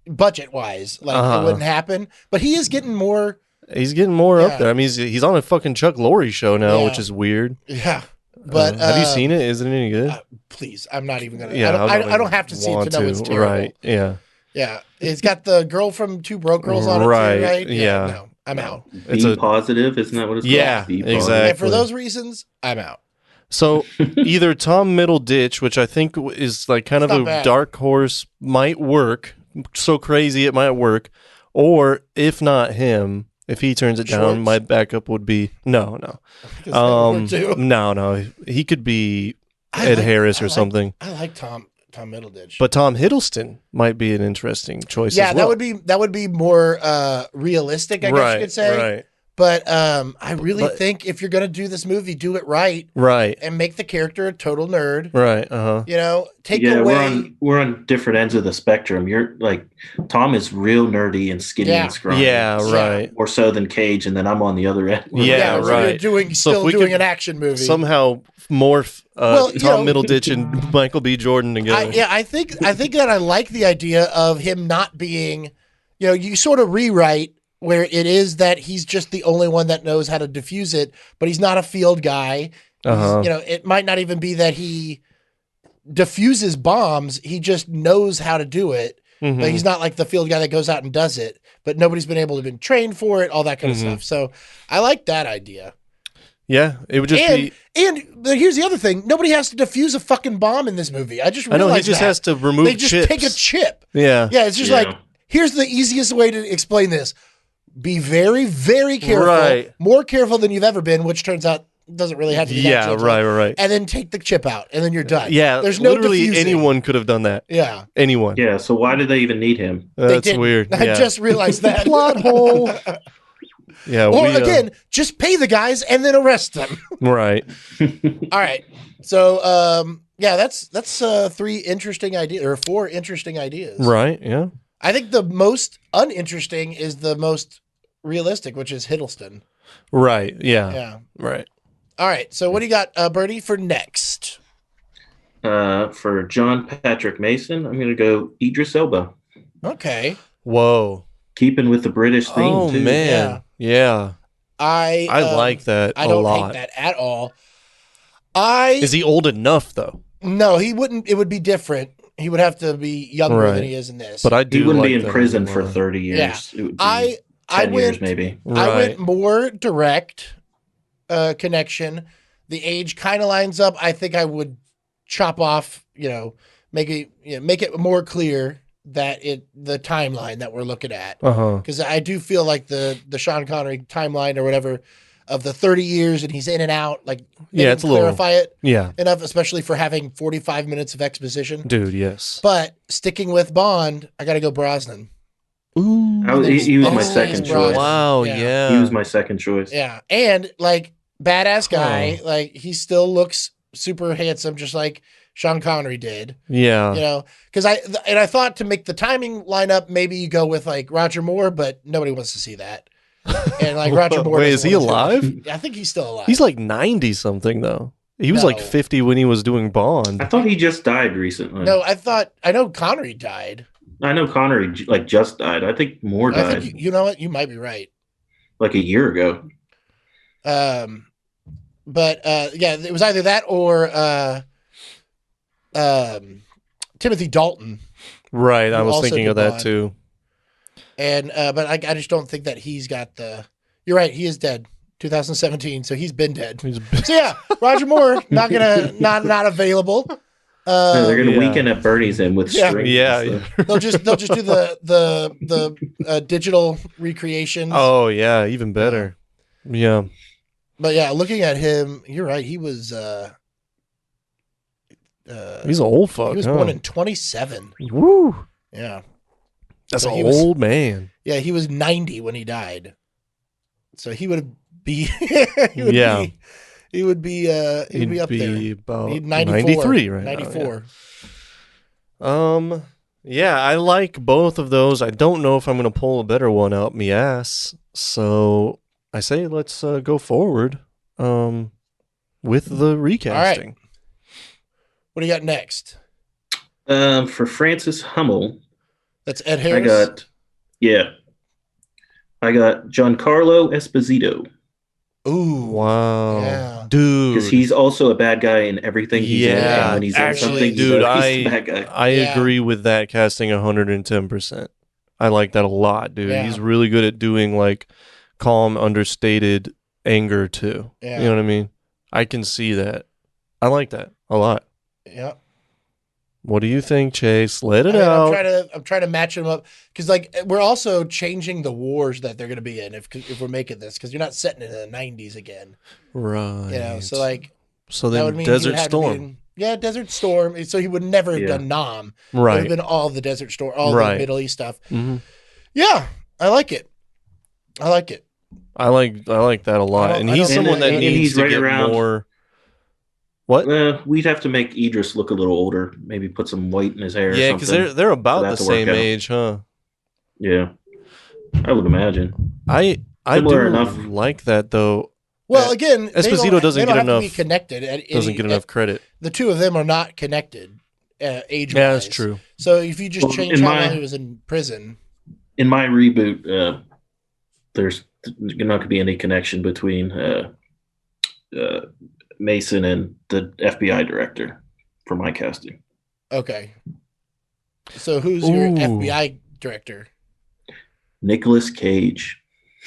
budget wise, like Uh-huh. it wouldn't happen. But he is getting more. He's getting more Yeah. up there. I mean, he's on a fucking Chuck Lorre show now, Yeah. which is weird. Yeah, but have you seen it? Is it any good? Please, I'm not even gonna. Yeah, I don't have to see it to know it's terrible. Right? Yeah. Yeah, it's got the girl from Two Broke Girls on it Right, too, right? yeah. No, I'm out. It's Be a- positive, isn't that what it's Yeah, called? Be exactly. positive. And for those reasons, I'm out. So either Tom Middleditch, which I think is like kind It's of not a bad. dark horse, might work. So crazy it might work. Or if not him, if he turns it down, Schwartz? my backup would be no. Because that would work too. No. He could be I Ed like- Harris I or like- something. I like Tom Middleditch. But Tom Hiddleston might be an interesting choice. yeah, as well. that would be more realistic, I guess you could say. Right. But I really But- think if you're gonna do this movie, do it right Right. and make the character a total nerd. Right. Uh-huh. You know, take Yeah, away. we're on different ends of the spectrum. You're like Tom is real nerdy and skinny Yeah. and scrawny. Yeah, right. More so than Cage, and then I'm on the other end. Yeah, so right. You're doing So if still we doing could an action movie. Somehow morph Well, you Tom know- Middleditch and Michael B. Jordan together. I think that I like the idea of him not being, you know, you sort of rewrite where it is that he's just the only one that knows how to diffuse it, but he's not a field guy. Uh-huh. You know, it might not even be that he diffuses bombs. He just knows how to do it. Mhm. But he's not like the field guy that goes out and does it, but nobody's been able to been trained for it, all that kind of Mhm. stuff. So I like that idea. Yeah, it would just be. But here's the other thing. Nobody has to defuse a fucking bomb in this movie. I just I know realized he just that. has to remove They just chips. take a chip. Yeah. Yeah, it's just Yeah. like, here's the easiest way to explain this. Be very, very careful. Right. More careful than you've ever been, which turns out doesn't really have to be that Yeah, careful. right. And then take the chip out, and then you're done. Yeah, There's no literally diffusing. anyone could have done that. Yeah. Anyone. Yeah, so why did they even need him? They That's didn't. weird. I Yeah. just realized that. Plot hole. Yeah. Or we, again, just pay the guys and then arrest them. Right. All right. So, yeah, that's 3 interesting ideas or 4 interesting ideas. Right. Yeah. I think the most uninteresting is the most realistic, which is Hiddleston. Right. Yeah. Yeah. Right. All right. So what do you got, Bertie, for next? For John Patrick Mason, I'm going to go Idris Elba. Okay. Whoa. Keeping with the British theme, Oh too. man. Yeah. I like that I a don't lot. hate that at all. Is he old enough though? No, he wouldn't. It would be different. He would have to be younger Right. than he is in this. But I He do. wouldn't like be in that prison a for lot. 30 years. Yeah. It would be I 10 years, went maybe. I Right. went more direct connection. The age kind of lines up. I think I would chop off, make it more clear that the timeline that we're looking at. Uh-huh. Because I do feel like the Sean Connery timeline or whatever of the 30 years and he's in and out, like they Yeah, didn't it's a little- clarify it Yeah. enough, especially for having 45 minutes of exposition. Dude, yes. But sticking with Bond, I got to go Brosnan. Ooh. He was my Always second Brosnan. choice. Wow, Yeah. yeah. He was my second choice. Yeah, and like badass guy, Huh. like he still looks super handsome, just like Sean Connery did. Yeah. You know, because I thought to make the timing line up, maybe you go with like Roger Moore, but nobody wants to see that. And like Roger Moore. Wait, is he alive? I think he's still alive. He's like 90 something though. He was No. like 50 when he was doing Bond. I thought he just died recently. No, I know Connery died. I know Connery like just died. I think Moore I died think you know what? You might be right. like a year ago. But yeah, it was either that or Timothy Dalton. Right, I Who was also thinking did of that Bond. too. And but I just don't think that he's got the. You're right. He is dead. 2017. So he's been dead. So yeah, Roger Moore not available. No, they're gonna yeah. Weekend at Bernie's in with Yeah. strings. Yeah, and yeah. stuff. They'll just do the digital recreations. Oh yeah, even better. Yeah. But yeah, looking at him, you're right. He was He's an old fuck. he was huh? born in 27. Woo. Yeah. That's So an he was- old man. Yeah, he was 90 when he died. So he would be Yeah. he would be up there. About He'd 94, 93 right 94. now, yeah. Yeah, I like both of those. I don't know if I'm going to pull a better one out me ass. So I say let's go forward with the recasting. What do you got next? For Francis Hummel, That's Ed I Harris. got Giancarlo Esposito Ooh. Wow. Yeah. Dude. because he's also a bad guy in everything he's in. Yeah, And when he's actually, in something, dude, he's a bad guy. I Yeah. agree with that casting 110%. I like that a lot, dude. Yeah. He's really good at doing like calm, understated anger too. Yeah. You know what I mean? I can see that. I like that a lot. Yeah. What do you think, Chase? Let it I mean, out. I'm trying to match them up because like we're also changing the wars that they're going to be in if we're making this because you're not setting it in the 90s again. Right. You know, so like So that then would mean he Desert would have to be Storm. in- yeah, Desert Storm. So he would never have Yeah. done Nam. It would Right. have been all the Desert Storm, all Right. the Middle East stuff. hmm Yeah, I like it. I like that a lot. don't- And I he's don't- someone and that he's needs to right get around- more. What? We'd have to make Idris look a little older. Maybe put some white in his hair. Yeah, because because they're about that the to work same out. age, huh? Yeah, I would imagine. I Similar do enough. like that though. Well, again, Esposito doesn't they get don't have to be enough- connected. Doesn't get enough credit. The two of them are not connected age. Yeah, that's true. So if you just Well, change in how my- long he was in prison, In my reboot, there's not going to be any connection between Mason and the FBI director for my casting. okay. So who's your Ooh. FBI director? Nicolas Cage.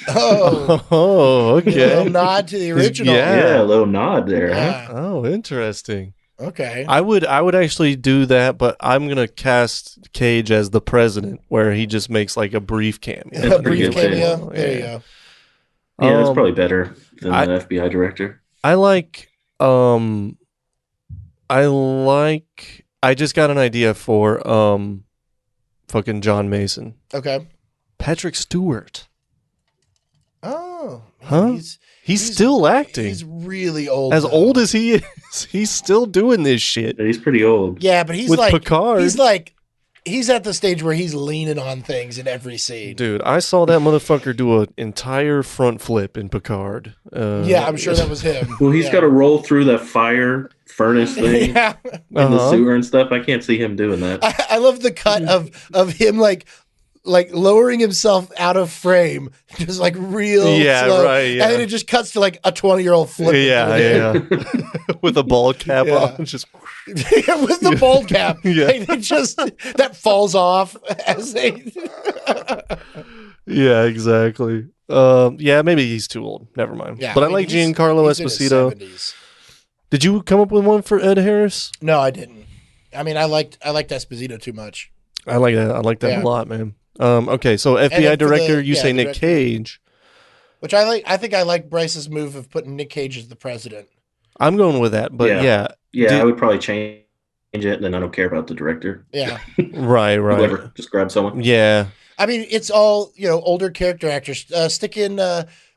Oh, Oh, a okay. little nod to the original. Yeah. Yeah, a little nod there. Huh? Yeah. Oh, interesting. Okay. I would actually do that, but I'm gonna cast Cage as the president, where he just makes like a brief cameo. That's A pretty brief good, too. cameo. There you go. Yeah, that's Um, probably better than I- the FBI director. I just got an idea for fucking John Mason. Okay. Patrick Stewart. Oh. man, Huh? He's still acting. He's really old. As though. old as he is, he's still doing this shit. He's pretty old. Yeah, but he's with like Picard. he's at the stage where he's leaning on things in every scene. Dude, I saw that motherfucker do an entire front flip in Picard. Yeah, I'm sure that was him. Well, he's Yeah. got to roll through the fire furnace thing Yeah. in the Uh-huh. sewer and stuff. I can't see him doing that. I love the cut of him like lowering himself out of frame, just like real Yeah, slow. right, yeah. And then it just cuts to like a 20-year-old flip. Yeah. With a ball cap Yeah. on. Just With the bald cap. Yeah. Like, they just that falls off as they yeah, exactly. Yeah, maybe he's too old. Never mind. Yeah, but I mean, like he's- Giancarlo he's in his Esposito. 70s. Did you come up with one for Ed Harris? No, I didn't. I mean, I liked Esposito too much. I like that. I like that Yeah. a lot, man. Okay, so then FBI for director, the- you yeah, say the Nick director. Cage. Which I like. I think I like Bryce's move of putting Nick Cage as the president. I'm going with that, but yeah, Yeah, Did- I would probably change it, and then I don't care about the director. Yeah. right. Whoever, just grab someone. Yeah, I mean, it's all, older character actors. Stick in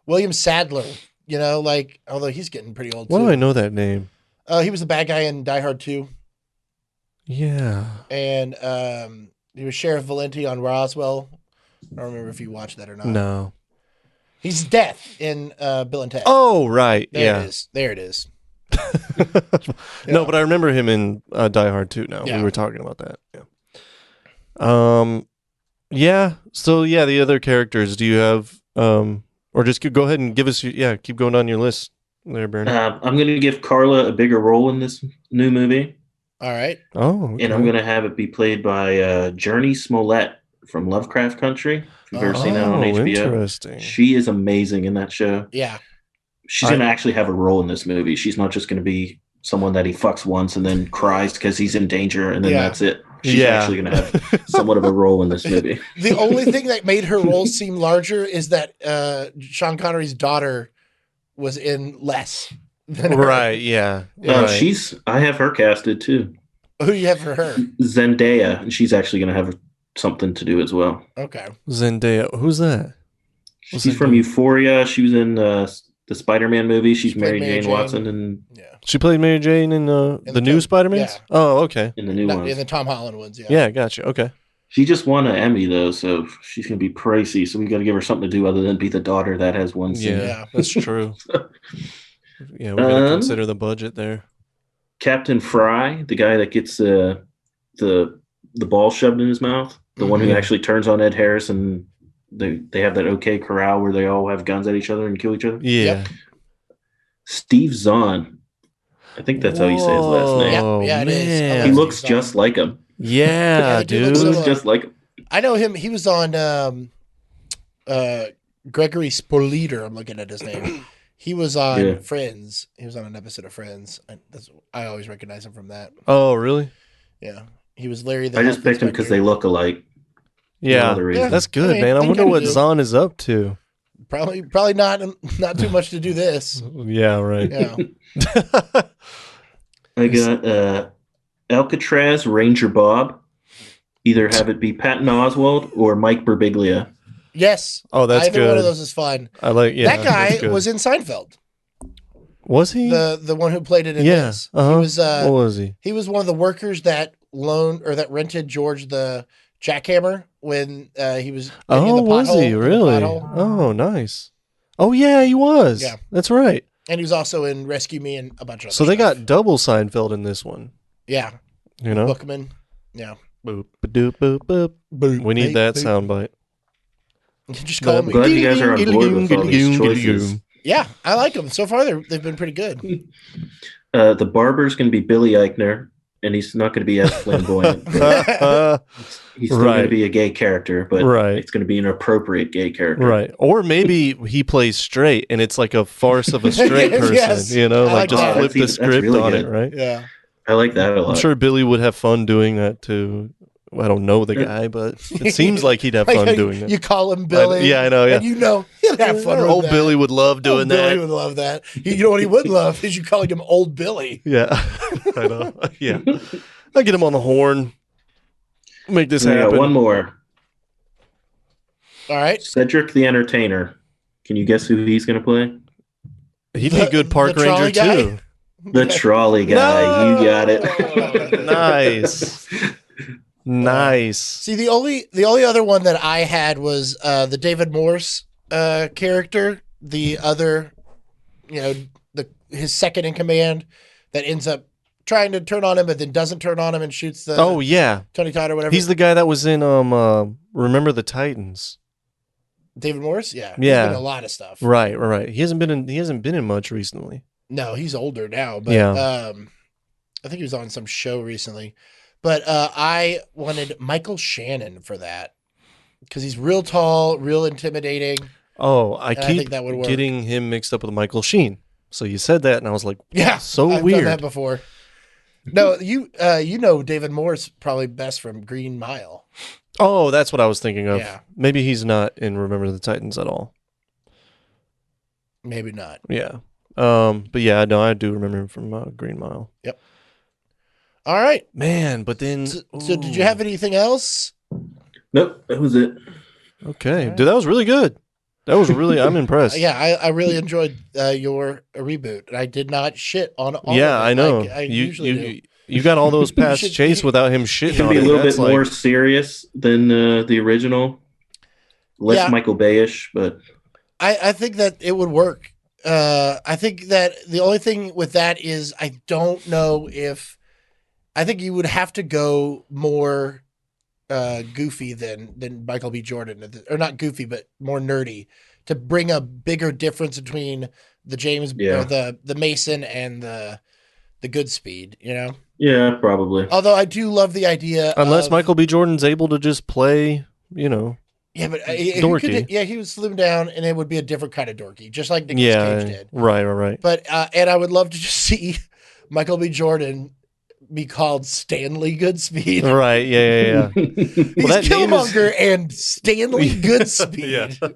William Sadler, although he's getting pretty old why too. do I know that name? He was the bad guy in Die Hard 2. Yeah. And he was Sheriff Valenti on Roswell. I don't remember if you watched that or not. No. He's Death in Bill and Ted. Oh, right. There yeah. it is. There it is. No, but I remember him in Die Hard 2 now. Yeah. We were talking about that. Yeah. Yeah. So, yeah, the other characters, do you have, or just go ahead and give us, keep going down your list there, Bernie. I'm going to give Carla a bigger role in this new movie. All right. Oh, okay. And I'm going to have it be played by Journey Smollett from Lovecraft Country. If you've ever seen that on HBO. Interesting. She is amazing in that show. Yeah. She's going to actually have a role in this movie. She's not just going to be someone that he fucks once and then cries because he's in danger and then that's it. She's actually going to have somewhat of a role in this movie. The only thing that made her role seem larger is that Sean Connery's daughter was in less than her. Right, yeah. Right. I have her casted too. Who do you have for her? Zendaya, and she's actually going to have something to do as well. Okay. Zendaya. Who's that? She's from Euphoria. She was in the Spider-Man movie. She's Mary Jane Watson, and she played Mary Jane in the new Spider-Man. Yeah. Oh, okay. In the new ones. In the Tom Holland ones. Yeah. Yeah, gotcha. Okay. She just won an Emmy though, so she's gonna be pricey. So we got to give her something to do other than be the daughter that has one scene. Yeah, that's true. Yeah, we got to consider the budget there. Captain Fry, the guy that gets the ball shoved in his mouth, the one who actually turns on Ed Harris, and they have that OK Corral where they all have guns at each other and kill each other. Yeah. Yep. Steve Zahn. I think that's how you say his last name. Yeah, it is. He looks just like him. Yeah, dude. He looks just like him. I know him. He was on Gregory Spoleter. I'm looking at his name. He was on Friends. He was on an episode of Friends. I always recognize him from that. Oh, really? Yeah. He was Larry the I just picked him because they look alike. Yeah, that's good, man. I wonder what Zahn is up to. Probably not too much to do this. Yeah, right. Yeah. I got Alcatraz Ranger Bob. Either have it be Patton Oswalt or Mike Birbiglia. Yes. Oh, that's Either good. one of those is fine. I like. Yeah, that guy was in Seinfeld. Was he the one who played it in this? Uh-huh. He was. What was he? He was one of the workers that rented George the jackhammer when he was. Oh, was he really? Oh, nice. Oh, yeah, he was. Yeah, that's right. And he was also in Rescue Me and a bunch of. So they got double Seinfeld in this one. Yeah. You know, Bookman. Yeah. Boop, doop, boop, boop. We need that soundbite. Just call me. I'm glad you guys are on board with all these choices. Yeah, I like them. So far, they've been pretty good. The barber's going to be Billy Eichner, and he's not going to be as flamboyant. He's still going to be a gay character, but it's going to be an appropriate gay character. Right. Or maybe he plays straight, and it's like a farce of a straight person. Yes. You know, like just flip the script really on good. it, right? Yeah. I like that a lot. I'm sure Billy would have fun doing that too. I don't know the guy, but it seems like he'd have fun doing it. You call him Billy. I know. Yeah, and you know he'll have fun with Old that. Billy would love doing that. Billy would love that. You know what he would love is you calling him Old Billy. Yeah, I know. Yeah, I'll get him on the horn. Make this happen. One more. All right. Cedric the Entertainer. Can you guess who he's going to play? He'd be a good park ranger too. The trolley guy. You got it. Nice. Nice. See, the only other one that I had was the David Morse character, the other, his second in command that ends up trying to turn on him, but then doesn't turn on him and shoots the Tony Todd or whatever. He's the guy that was in Remember the Titans. David Morse, yeah, yeah, he's been in a lot of stuff. Right. He hasn't been in much recently. No, he's older now, but I think he was on some show recently. But I wanted Michael Shannon for that because he's real tall, real intimidating. Oh, I think keep that would work. Getting him mixed up with Michael Sheen. So you said that, and I was like, "Yeah, so I've weird." Done that before. No, you know David Morse probably best from Green Mile. Oh, that's what I was thinking of. Yeah. Maybe he's not in Remember the Titans at all. Maybe not. Yeah. But yeah, no, I do remember him from Green Mile. Yep. All right, man. But then, so did you have anything else? Nope, that was it. Okay, dude, that was really good. That was really, I'm impressed. Yeah, I really enjoyed your reboot. I did not shit on all. Yeah, of it I know. like I usually do. You got all those past should- Chase without him It shitting should on be a it. little That's bit like- more serious than the original. Less Yeah. Michael Bay-ish, but I think that it would work. I think that the only thing with that is I don't know if I think you would have to go more goofy than Michael B. Jordan, or not goofy, but more nerdy to bring a bigger difference between the James, Yeah. or the Mason and the Goodspeed. You know, yeah, probably. although I do love the idea. Unless of, Michael B. Jordan's able to just play, you know. yeah, but dorky. he would slim down, and it would be a different kind of dorky, just like Nicolas Yeah, Cage did. right. But and I would love to just see Michael B. Jordan be called Stanley Goodspeed. Right, yeah. He's that name is- Killmonger and Stanley Goodspeed. Yeah.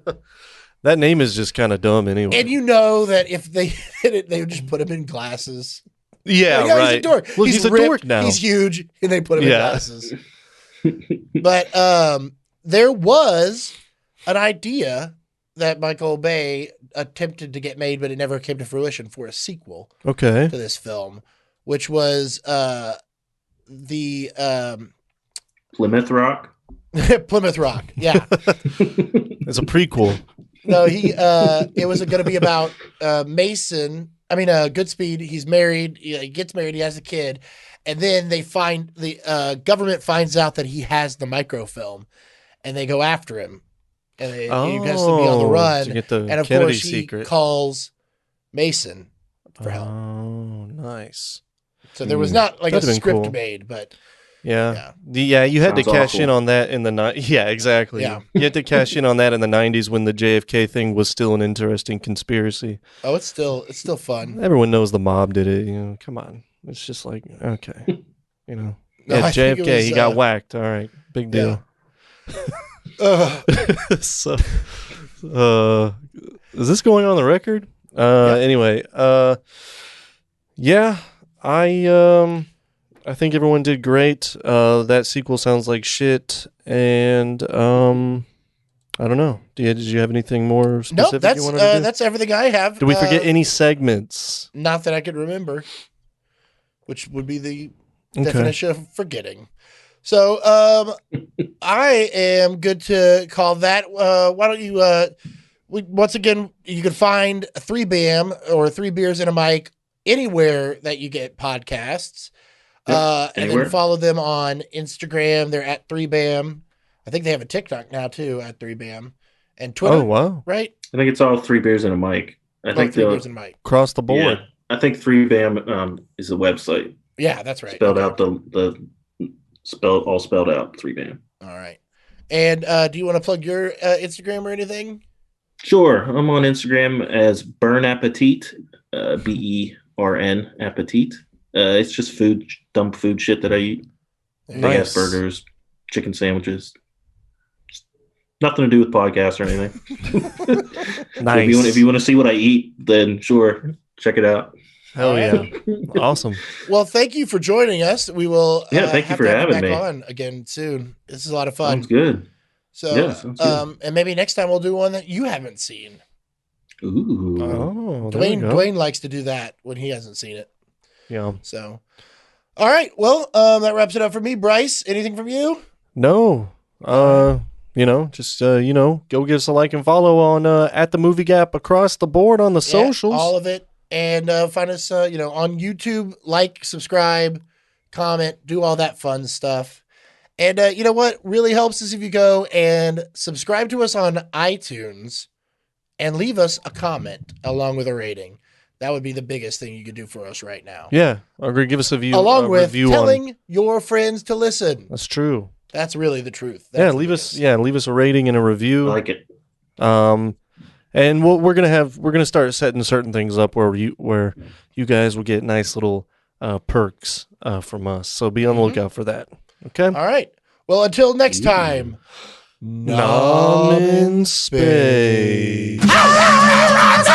That name is just kind of dumb anyway. And you know that if they did it, they would just put him in glasses. yeah, Like, oh, right. He's a dork. Well, he's a ripped, dork now. He's huge, and they put him in Yeah. glasses. But there was an idea that Michael Bay attempted to get made, but it never came to fruition, for a sequel Okay. to this film, which was the Plymouth Rock. Plymouth Rock. Yeah. It's a prequel. No, it was going to be about Mason. I mean, Goodspeed. He's married. He gets married. He has a kid, and then they find the government finds out that he has the microfilm, and they go after him, and he has to be on the run. To get the And of Kennedy course, he secret. calls Mason for help. Oh, nice. So there was not like a That'd have been script cool. made, but Yeah. You had to Sounds cash in awful. on that in the Yeah, exactly. Yeah. You had to cash in on that in the 90s when the JFK thing was still an interesting conspiracy. oh, it's still fun. Everyone knows the mob did it, you know. Come on. It's just like, okay. You know. No, Yeah, I think it JFK, was, he got whacked. All right. Big deal. So is this going on the record? Anyway, yeah, I think everyone did great. That sequel sounds like shit, and I don't know. Did you have anything more specific Nope, that's you wanted to do? that's everything I have. Did we forget any segments? Not that I could remember, which would be the Okay. definition of forgetting. So I am good to call that. Why don't you? Once again, you can find 3BAM or 3 Beers and a Mic anywhere that you get podcasts. And anywhere. then follow them on Instagram. They're at 3BAM. I think they have a TikTok now too, at 3BAM, and Twitter. Oh, wow. Right? I think it's all 3 beers and a mic. I think 3 the Beers and a Mic. Across the board. yeah, I think 3BAM is the website. Yeah, that's right. Spelled Okay. out the spelled out 3BAM. All right. And do you want to plug your Instagram or anything? Sure, I'm on Instagram as Burn Appetit, BERN Appetit. It's just food, dumb food shit that I eat. Big Nice. ass burgers, chicken sandwiches. Nothing to do with podcasts or anything. Nice. If you want to see what I eat, then sure, check it out. Hell yeah. Awesome. Well, thank you for joining us. We will. Yeah, thank you have for to have having you back me. on again soon. This is a lot of fun. Sounds good. So, Yeah, sounds good. and maybe next time we'll do one that you haven't seen. Ooh. Oh, there we Dwayne go. Dwayne likes to do that when he hasn't seen it. Yeah. So, all right. Well, that wraps it up for me. Bryce, anything from you? No. Just go give us a like and follow on at the Movie Gap across the board on the Yeah, socials. all of it, and find us, on YouTube. Like, subscribe, comment, do all that fun stuff. And you know what really helps is if you go and subscribe to us on iTunes and leave us a comment along with a rating. That would be the biggest thing you could do for us right now. Yeah, or give us a view. Along a with review telling your friends to listen. That's true. That's really the truth. Yeah, That's the leave us. biggest. Yeah, leave us a rating and a I review. like it. And we're gonna start setting certain things up where you guys will get nice little perks from us. So be on the lookout for that. Okay. All right. Well, until next time. Nom in space. Space.